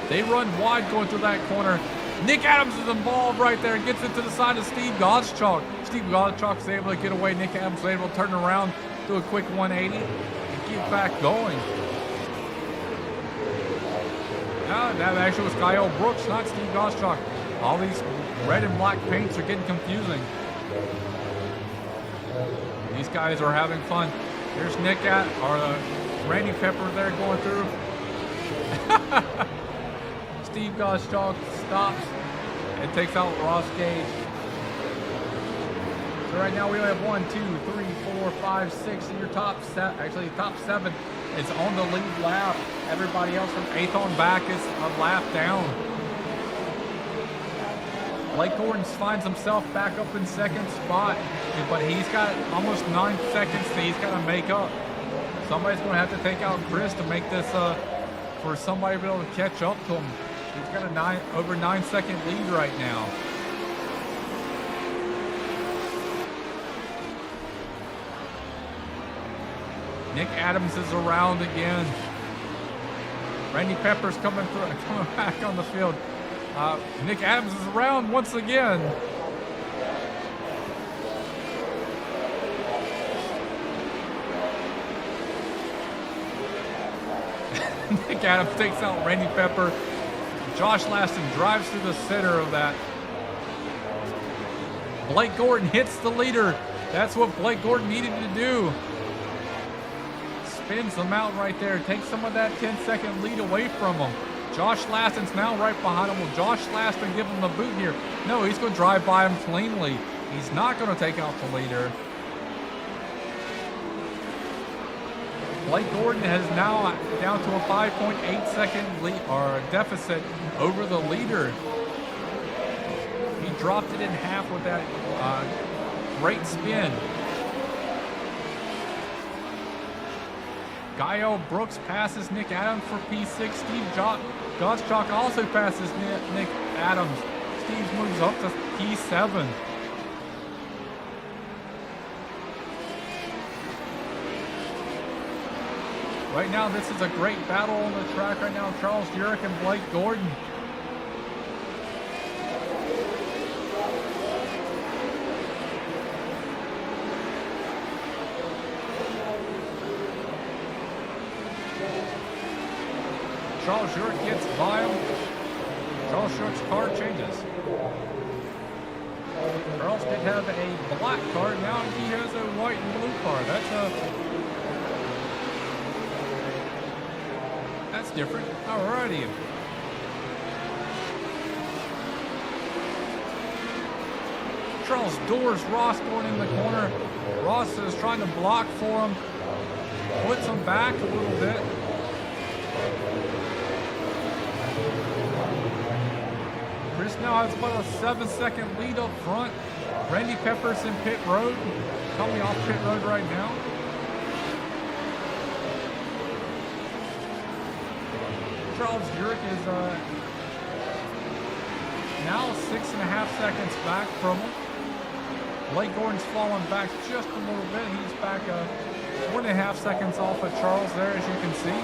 A: They run wide going through that corner. Nick Adams is involved right there. Gets it to the side of Steve Gottschalk. Steve Gottschalk is able to get away. Nick Adams is able to turn around, do a quick 180, and get back going. That actually was Kyle Brooks, not Steve Gottschalk. All these red and black paints are getting confusing. These guys are having fun. Here's Randy Pepper there going through. Steve Gottschalk stops and takes out Ross Gage. So right now we only have 1, 2, 3, 4, 5, 6 in your top set. Actually, top 7 is on the lead lap. Everybody else from 8th on back is a lap down. Blake Gordon finds himself back up in second spot, but he's got almost 9 seconds that he's got to make up. Somebody's going to have to take out Chris to make this for somebody to be able to catch up to him. He's got a over 9 second lead right now. Nick Adams is around again. Randy Pepper's coming back on the field. Nick Adams is around once again. Nick Adams takes out Randy Pepper. Josh Laston drives through the center of that. Blake Gordon hits the leader. That's what Blake Gordon needed to do. Spins them out right there. Takes some of that 10-second lead away from him. Josh Laston's now right behind him. Will Josh Laston give him the boot here? No, he's going to drive by him cleanly. He's not going to take out the leader. Blake Gordon has now down to a 5.8 second lead or deficit over the leader. He dropped it in half with that great spin. Gael Brooks passes Nick Adams for P6. Steve Gottschalk also passes Nick Adams. Steve moves up to P7. Right now, this is a great battle on the track right now. Charles Jurek and Blake Gordon. Charles Jurek gets by him. Charles Jurek's car changes. Charles did have a black car, now he has a white and blue car. That's different. Alrighty. Charles doors Ross going in the corner. Ross is trying to block for him. Puts him back a little bit. Chris now has about a 7-second lead up front. Randy Pepper's in pit road. Coming off pit road right now. Charles Jurek is now 6.5 seconds back from him. Blake Gordon's fallen back just a little bit. He's back 1.5 seconds off of Charles there, as you can see.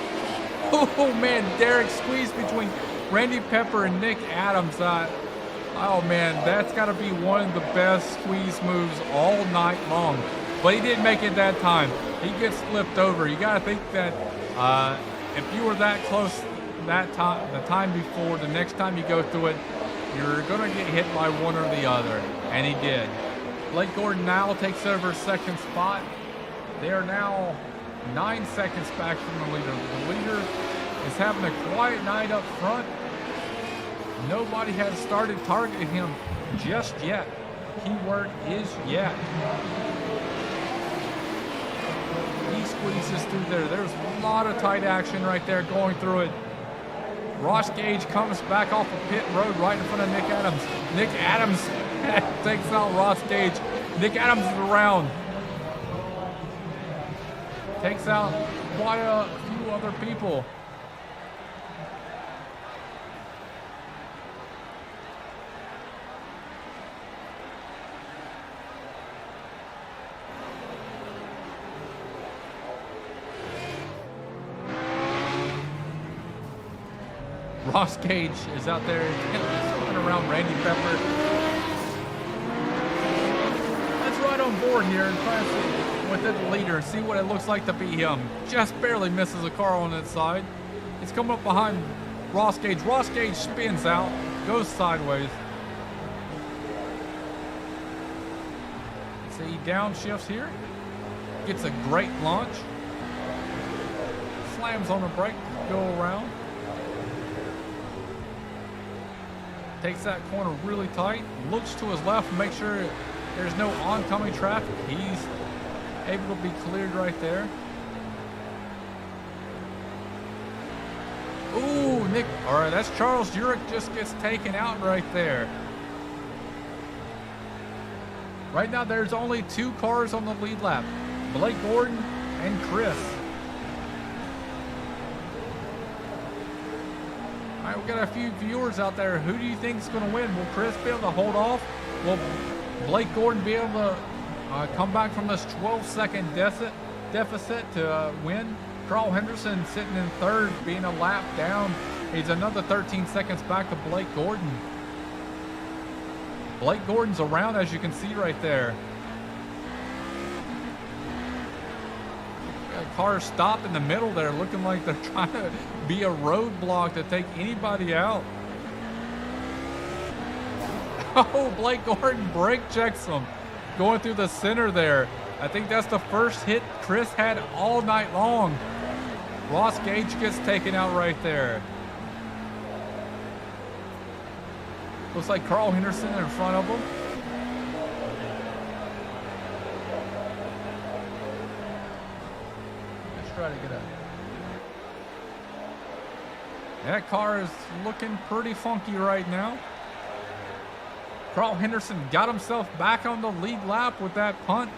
A: Oh man, Derek squeezed between Randy Pepper and Nick Adams. Oh man, that's got to be one of the best squeeze moves all night long. But he didn't make it that time. He gets flipped over. You got to think that if you were that close that time, the time before, the next time you go through it, you're gonna get hit by one or the other, and he did. Blake Gordon now takes over second spot. They are now 9 seconds back from the leader. The leader is having a quiet night up front. Nobody has started targeting him just yet. Keyword is yet. He squeezes through there. There's a lot of tight action right there going through it. Ross Gage comes back off of pit road right in front of Nick Adams. Nick Adams takes out Ross Gage. Nick Adams is around. Takes out quite a few other people. Ross Gage is out there running around Randy Pepper. Let's ride on board here and try to see with the leader, see what it looks like to be him. Just barely misses a car on its side. It's coming up behind Ross Gage. Ross Gage spins out, goes sideways. See, he downshifts here. Gets a great launch. Slams on the brake to go around. Takes that corner really tight, looks to his left, make sure there's no oncoming traffic. He's able to be cleared right there. Ooh, Nick, all right, that's Charles Jurek just gets taken out right there. Right now, there's only 2 cars on the lead lap, Blake Gordon and Chris. All right, we got a few viewers out there. Who do you think is going to win? Will Chris be able to hold off? Will Blake Gordon be able to come back from this 12-second deficit to win? Carl Henderson sitting in third, being a lap down. He's another 13 seconds back to Blake Gordon. Blake Gordon's around, as you can see right there. Cars stopped in the middle there, looking like they're trying to be a roadblock to take anybody out. Oh, Blake Gordon brake checks him, going through the center there. I think that's the first hit Chris had all night long. Ross Gage gets taken out right there. Looks like Carl Henderson in front of him. Try to get a. That car is looking pretty funky right now. Carl Henderson got himself back on the lead lap with that punt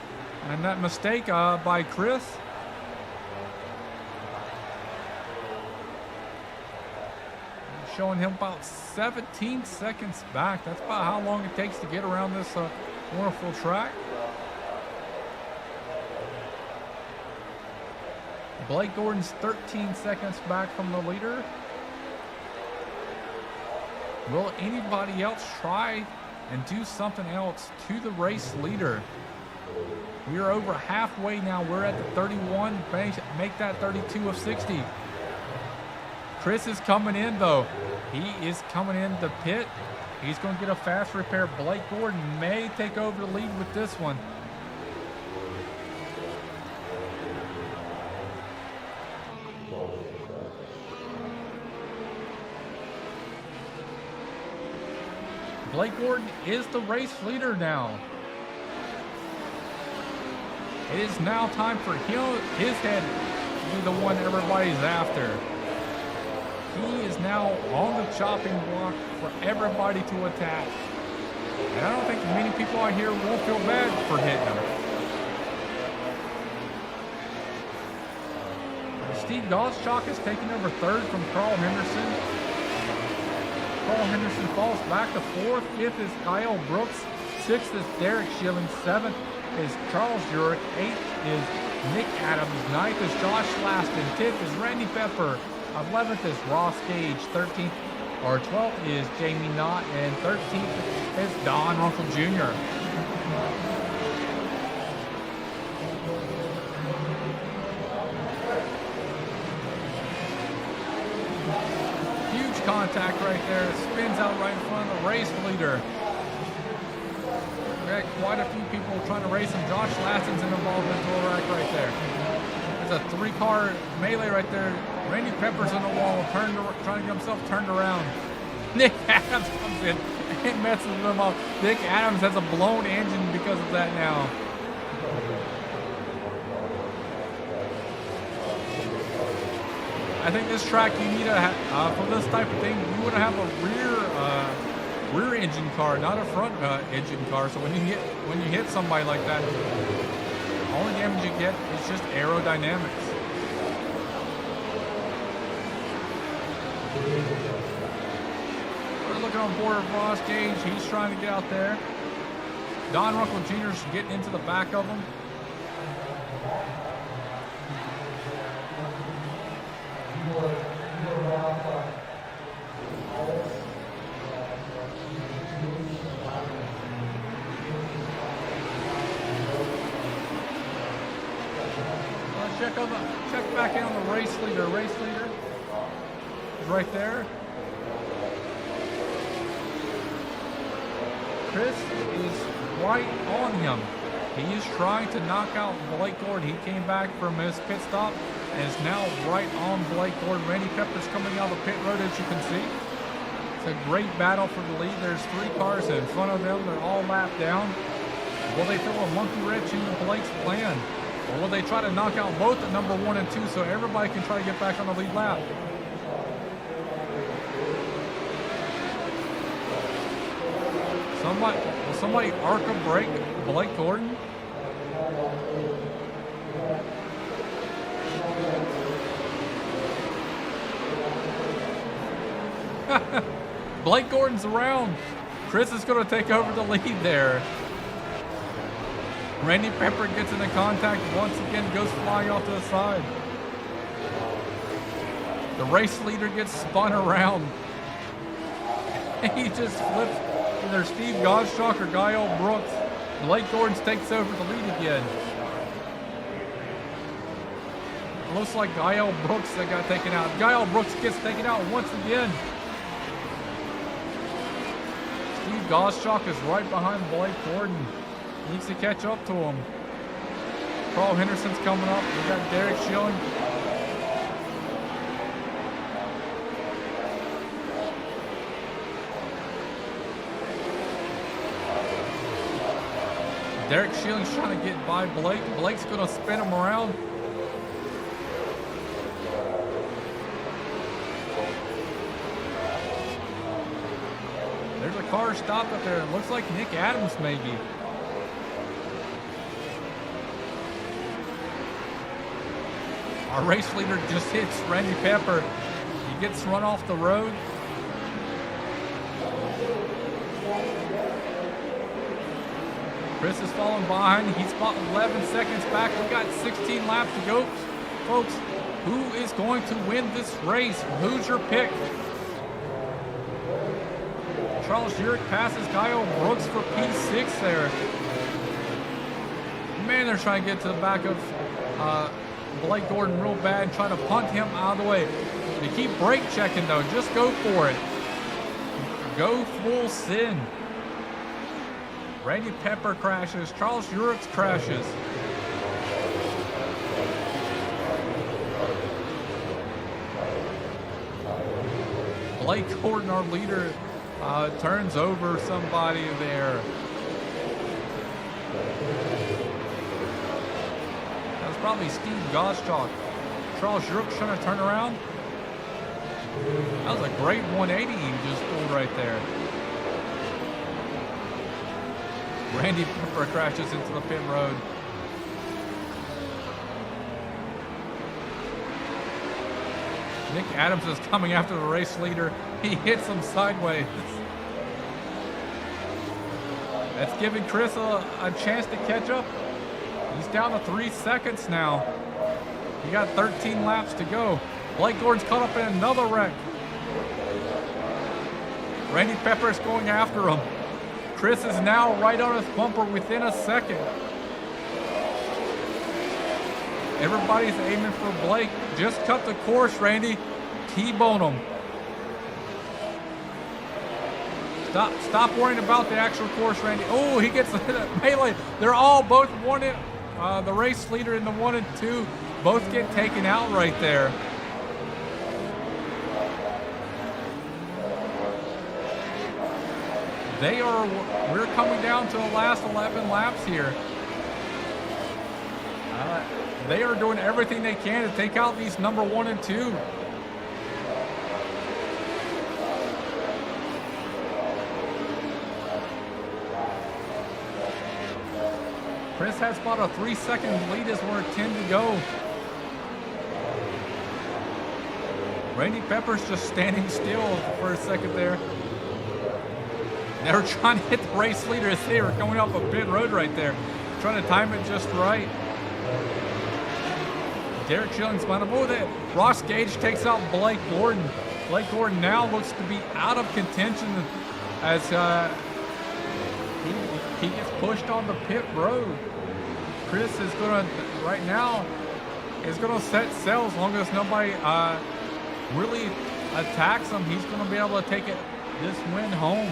A: and that mistake by Chris. Showing him about 17 seconds back. That's about how long it takes to get around this wonderful track. Blake Gordon's 13 seconds back from the leader. Will anybody else try and do something else to the race leader? We are over halfway now. We're at the 31. Make that 32 of 60. Chris is coming in, though. He is coming in the pit. He's going to get a fast repair. Blake Gordon may take over the lead with this one. Blake Gordon is the race leader now. It is now time for his head to be the one everybody's after. He is now on the chopping block for everybody to attack. And I don't think many people out here won't feel bad for hitting him. Steve Gottschalk is taking over third from Carl Henderson. Carl Henderson falls back to fourth. Fifth is Kyle Brooks. Sixth is Derek Schilling. Seventh is Charles Jurek. Eighth is Nick Adams. Ninth is Josh Laston. 10th is Randy Pepper. 11th is Ross Gage. 12th is Jamie Knott. And 13th is Don Runkle Jr. Huge contact right there. Spins out right in front of the race leader. We got quite a few people trying to race him. Josh Laston's involved in the rack right there. There's a three-car melee right there. Randy Pepper's in the wall, trying to get himself turned around. Nick Adams comes in and messes him up. Nick Adams has a blown engine because of that now. I think this track you need to for this type of thing, you want to have a rear engine car, not a front engine car. So when you hit somebody like that, the only damage you get is just aerodynamics. We're looking on board of Ross Gage. He's trying to get out there. Don Runkle Jr. is getting into the back of him. Check back in on the race leader. Race leader is right there. Chris is right on him. He is trying to knock out Blake Gordon. He came back from his pit stop and is now right on Blake Gordon. Randy Pepper's coming out of the pit road, as you can see. It's a great battle for the lead. There's three cars in front of them. They're all lapped down. Will they throw a monkey wrench into Blake's plan? Or will they try to knock out both at number 1 and 2 so everybody can try to get back on the lead lap? Will somebody ARCA break Blake Gordon? Blake Gordon's around. Chris is going to take over the lead there. Randy Pepper gets into contact once again, goes flying off to the side. The race leader gets spun around. He just flips either Steve Gottschalk or Guy Brooks. Blake Gordon takes over the lead again. It looks like Guy Brooks that got taken out. Guy Brooks gets taken out once again. Steve Gottschalk is right behind Blake Gordon. Needs to catch up to him. Carl Henderson's coming up. We got Derek Schilling. Derek Schilling's trying to get by Blake. Blake's going to spin him around. There's a car stopped up there. It looks like Nick Adams maybe. Our race leader just hits Randy Pepper. He gets run off the road. Chris is falling behind. He's about 11 seconds back. We got 16 laps to go. Folks, who is going to win this race? Who's your pick? Charles Jurek passes Kyle Brooks for P6 there. Man, they're trying to get to the back of Blake Gordon real bad and try to punt him out of the way. You keep brake checking though, just go for it. Go full send. Randy Pepper crashes, Charles Urich crashes. Blake Gordon, our leader, turns over somebody there. That was probably Steve Gottschalk. Charles Urich trying to turn around. That was a great 180 he just pulled right there. Randy Pepper crashes into the pit road. Nick Adams is coming after the race leader. He hits him sideways. That's giving Chris a chance to catch up. He's down to 3 seconds now. He got 13 laps to go. Blake Gordon's caught up in another wreck. Randy Pepper's going after him. Chris is now right on his bumper within a second. Everybody's aiming for Blake. Just cut the course, Randy. T-bone him. Stop worrying about the actual course, Randy. Oh, he gets a melee. They're all both the race leader in the 1 and 2 both get taken out right there. We're coming down to the last 11 laps here. They are doing everything they can to take out these number 1 and 2. Chris has about a 3-second lead as we're 10 to go. Randy Pepper's just standing still for a second there. They were trying to hit the race leader as they were coming off a pit road right there. Trying to time it just right. Derek Schilling's behind him. Oh, that Ross Gage takes out Blake Gordon. Blake Gordon now looks to be out of contention as he gets pushed on the pit road. Chris is gonna right now is gonna set sail as long as nobody really attacks him. He's gonna be able to take this win home.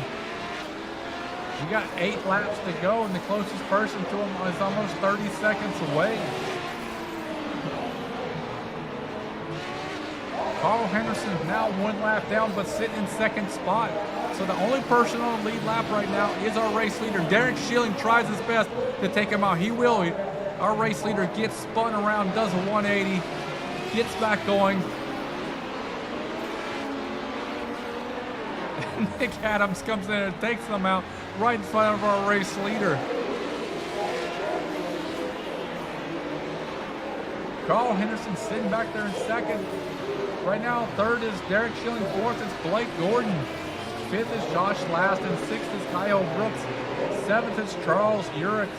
A: We got 8 laps to go, and the closest person to him is almost 30 seconds away. Carl Henderson's now 1 lap down, but sitting in second spot. So the only person on the lead lap right now is our race leader. Derek Schilling tries his best to take him out. He will. Our race leader gets spun around, does a 180, gets back going. Nick Adams comes in and takes them out right in front of our race leader. Carl Henderson sitting back there in second. Right now, third is Derek Schilling. Fourth is Blake Gordon. Fifth is Josh Last. And sixth is Kyle Brooks. Seventh is Charles Urich.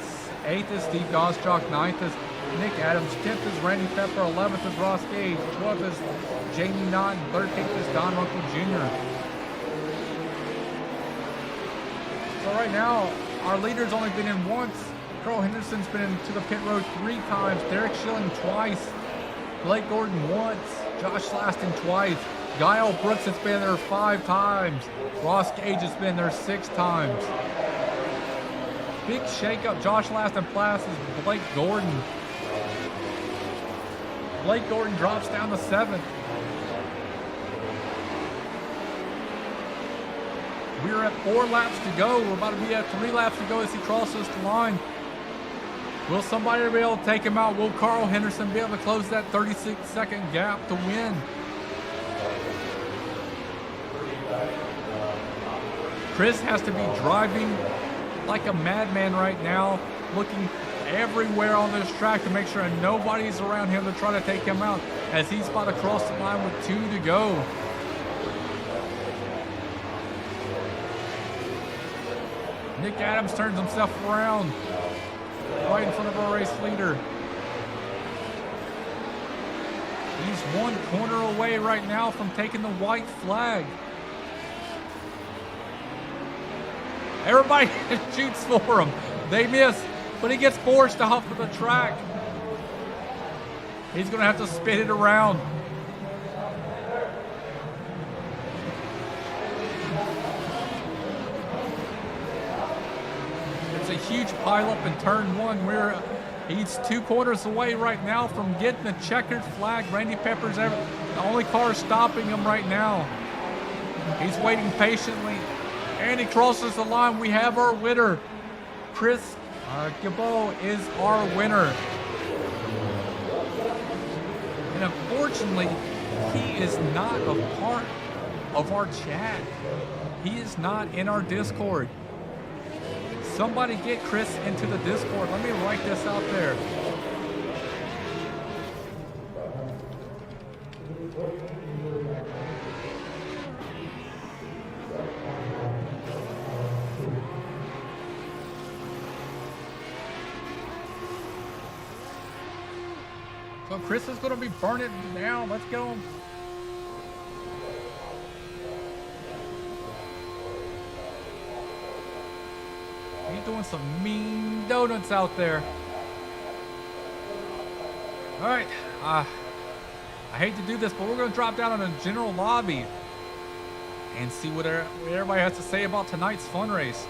A: Eighth is Steve Gottschalk. Ninth is Nick Adams. 10th is Randy Pepper. 11th is Ross Gage. 12th is Jamie Naughton. 13th is Don Runkle Jr. So right now, our leader's only been in once. Carl Henderson's been into the pit road 3 times. Derek Schilling twice. Blake Gordon once. Josh Laston twice. Kyle Brooks has been there 5 times. Ross Gage has been there 6 times. Big shakeup. Josh Laston passes Blake Gordon. Blake Gordon drops down to 7th. We're at 4 laps to go. We're about to be at 3 laps to go as he crosses the line. Will somebody be able to take him out? Will Carl Henderson be able to close that 36-second gap to win? Chris has to be driving like a madman right now, looking everywhere on this track to make sure nobody's around him to try to take him out as he's about to cross the line with 2 to go. Nick Adams turns himself around right in front of our race leader. He's 1 corner away right now from taking the white flag. Everybody shoots for him. They miss, but he gets forced off of the track. He's going to have to spin it around. It's a huge pileup in turn one. He's 2 quarters away right now from getting the checkered flag. Randy Pepper's the only car stopping him right now. He's waiting patiently, and he crosses the line. We have our winner. Chris Gabot is our winner. And unfortunately, he is not a part of our chat. He is not in our Discord. Somebody get Chris into the Discord. Let me write this out there. So Chris is going to be burning down. Let's go. He's doing some mean donuts out there. All right. I hate to do this, but we're going to drop down on a general lobby and see what everybody has to say about tonight's fun race.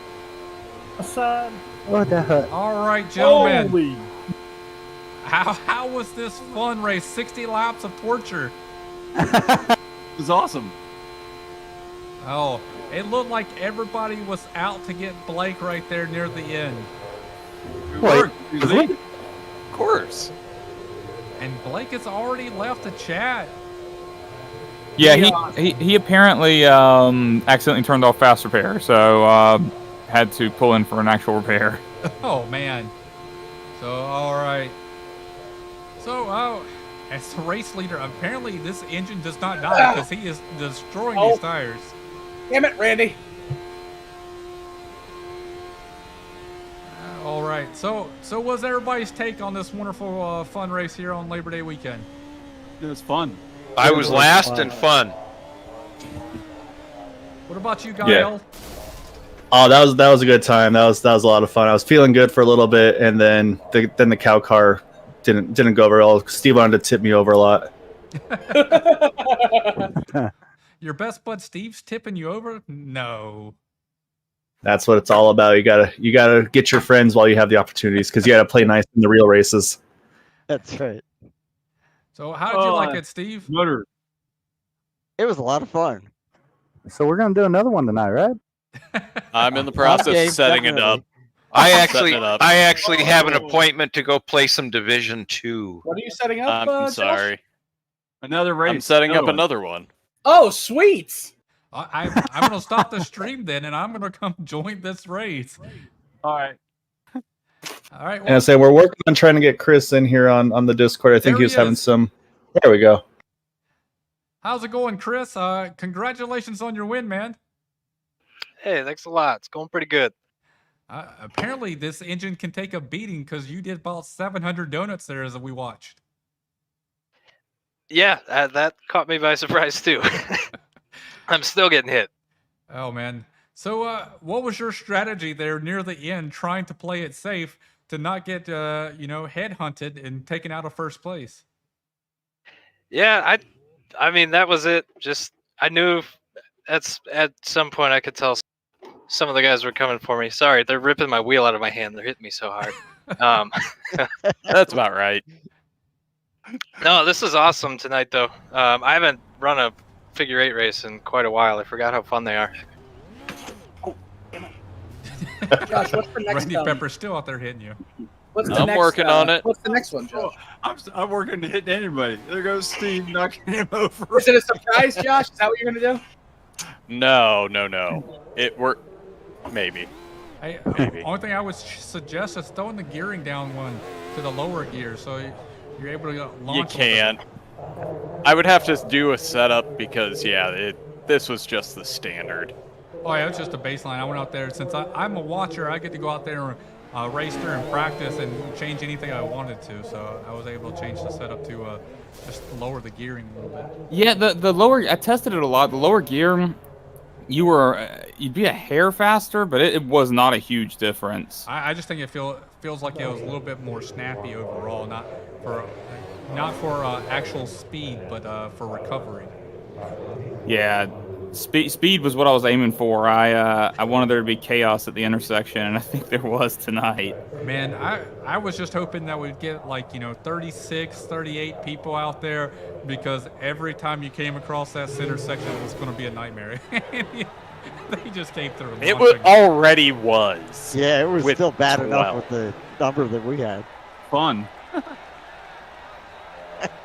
H: Aside. What the heck?
A: All right, gentlemen.
H: Holy.
A: How was this fun race? 60 laps of torture.
J: It was awesome.
A: Oh, it looked like everybody was out to get Blake right there near the end.
J: Wait,
C: Of course.
A: And Blake has already left the chat.
G: Yeah, he apparently accidentally turned off fast repair, so had to pull in for an actual repair.
A: Oh, man. So, all right. So, as the race leader, apparently this engine does not die because he is destroying these tires.
D: Damn it, Randy.
A: All right. So what's everybody's take on this wonderful fun race here on Labor Day weekend?
J: It was fun.
B: I was last and fun.
A: What about you, Gael?
E: Oh, that was a good time. That was a lot of fun. I was feeling good for a little bit, and then the cow car didn't go very well. Steve wanted to tip me over a lot.
A: Your best bud Steve's tipping you over? No.
E: That's what it's all about. You gotta get your friends while you have the opportunities, because you gotta play nice in the real races.
I: That's right.
A: So how did you like it, Steve?
J: Motor.
I: It was a lot of fun.
H: So we're gonna do another one tonight, right?
C: I'm in the process
I: Okay,
C: of setting it up.
B: I
C: Setting it up.
B: actually have an appointment to go play some Division 2.
D: What are you setting up,
C: I'm
D: Josh?
C: sorry.
J: Another race.
C: I'm setting up
J: one.
C: another one.
D: Oh, sweet.
A: I'm going to stop the stream then, and I'm going to come join this race.
J: All right.
A: All right.
E: And I say we're working on trying to get Chris in here on the Discord. I think
A: There
E: he was
A: he
E: having
A: is.
E: some. There we go.
A: How's it going, Chris? Congratulations on your win, man.
B: Hey, thanks a lot. It's going pretty good.
A: Apparently, this engine can take a beating because you did about 700 donuts there as we watched.
B: Yeah, that caught me by surprise too. I'm still getting hit.
A: Oh, man. So what was your strategy there near the end, trying to play it safe to not get, headhunted and taken out of first place?
B: Yeah, I mean, that was it. Just, I knew at some point I could tell some of the guys were coming for me. Sorry, they're ripping my wheel out of my hand. They're hitting me so hard.
C: That's about right.
B: No, this is awesome tonight, though. I haven't run a figure 8 race in quite a while. I forgot how fun they are.
D: Josh, what's the next
A: Randy
D: one?
A: Pepper's still out there hitting you.
D: What's the
C: I'm
D: next,
C: working on it.
D: What's the next one, Josh?
J: I'm working to hit anybody. There goes Steve knocking him over.
D: Is it a surprise, Josh? Is that what you're going to do?
C: No. It worked. Maybe. Maybe.
A: Only thing I would suggest is throwing the gearing down one to the lower gear so you're able to launch.
C: You can't. I would have to do a setup because, this was just the standard.
A: Oh, yeah, it's just a baseline. I went out there. Since I'm a watcher, I get to go out there and race through and practice and change anything I wanted to. So I was able to change the setup to just lower the gearing a little bit.
G: Yeah, the lower, I tested it a lot. The lower gear, you'd be a hair faster, but it was not a huge difference.
A: I just think it feels like it was a little bit more snappy overall, not for not for actual speed, but for recovery.
G: Yeah, speed was what I was aiming for. I wanted there to be chaos at the intersection, and I think there was tonight.
A: Man, I was just hoping that we'd get 36, 38 people out there, because every time you came across that center section, it was going to be a nightmare. They just came through.
C: It already was.
I: Yeah, it was
C: with
I: still bad
C: 12.
I: enough with the number that we had.
J: Fun.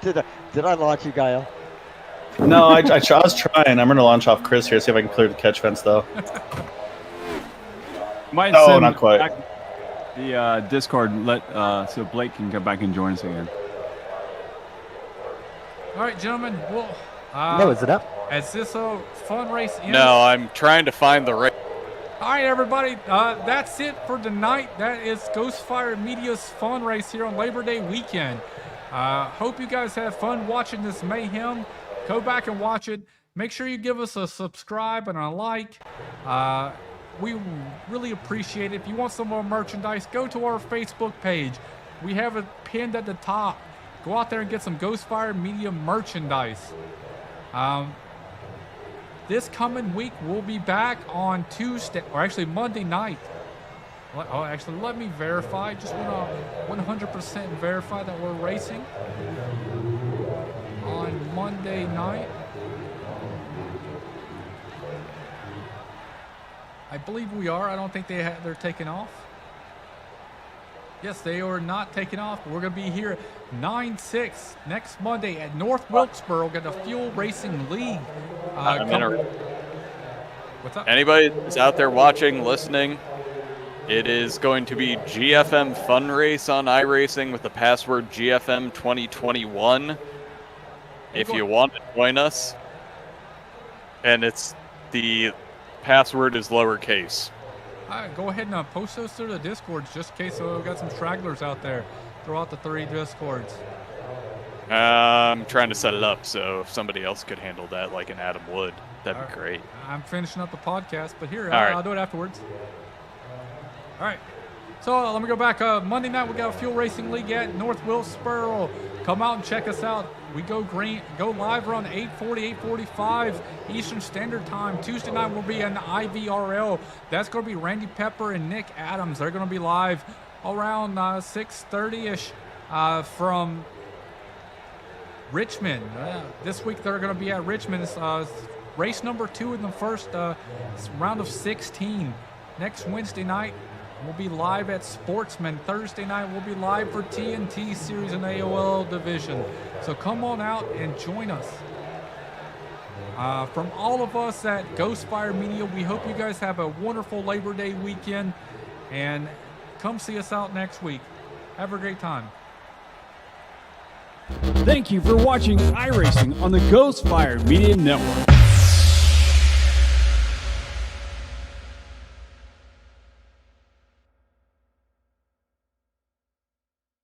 I: Did I launch you, Gael?
E: No, I was trying. I'm going to launch off Chris here, see if I can clear the catch fence, though.
J: Might
E: No,
J: send
E: not quite.
J: back the Discord, so Blake can come back and join us again.
A: All right, gentlemen. Well,
H: No, is it up?
A: As this fun race ends.
C: No, I'm trying to find the race.
A: All right, everybody. That's it for tonight. That is Ghostfire Media's fun race here on Labor Day weekend. Hope you guys have fun watching this mayhem. Go back and watch it. Make sure you give us a subscribe and a like. We really appreciate it. If you want some more merchandise, go to our Facebook page. We have it pinned at the top. Go out there and get some Ghostfire Media merchandise. This coming week, we'll be back on Tuesday, or actually Monday night. Let me verify. Just want to 100% verify that we're racing on Monday night. I believe we are. I don't think they're taking off. Yes, they are not taking off. We're going to be here 9/6 next Monday at North Wilkesboro. Got the Fuel Racing League. What's up?
C: Anybody that's out there watching, listening, it is going to be GFM Fun Race on iRacing with the password GFM 2021. If you want to join us, and the password is lowercase.
A: Go ahead and post those through the Discords just in case we've got some stragglers out there. Throw out the 3 Discords.
C: I'm trying to set it up, so if somebody else could handle that, like an Adam would, that'd be great.
A: I'm finishing up the podcast, but here,
C: All right.
A: I'll do it afterwards. All right. So let me go back. Monday night, we got a Fuel Racing League at North Wilkesboro. Come out and check us out. We go live around 8:40, 8:45 Eastern Standard Time. Tuesday night will be an IVRL. That's going to be Randy Pepper and Nick Adams. They're going to be live around 6:30ish from Richmond. This week they're going to be at Richmond. It's race number 2 in the first round of 16. Next Wednesday night, we'll be live at Sportsman. Thursday night, we'll be live for TNT Series and AOL Division. So come on out and join us. From all of us at Ghostfire Media, we hope you guys have a wonderful Labor Day weekend. And come see us out next week. Have a great time.
J: Thank you for watching iRacing on the Ghostfire Media Network.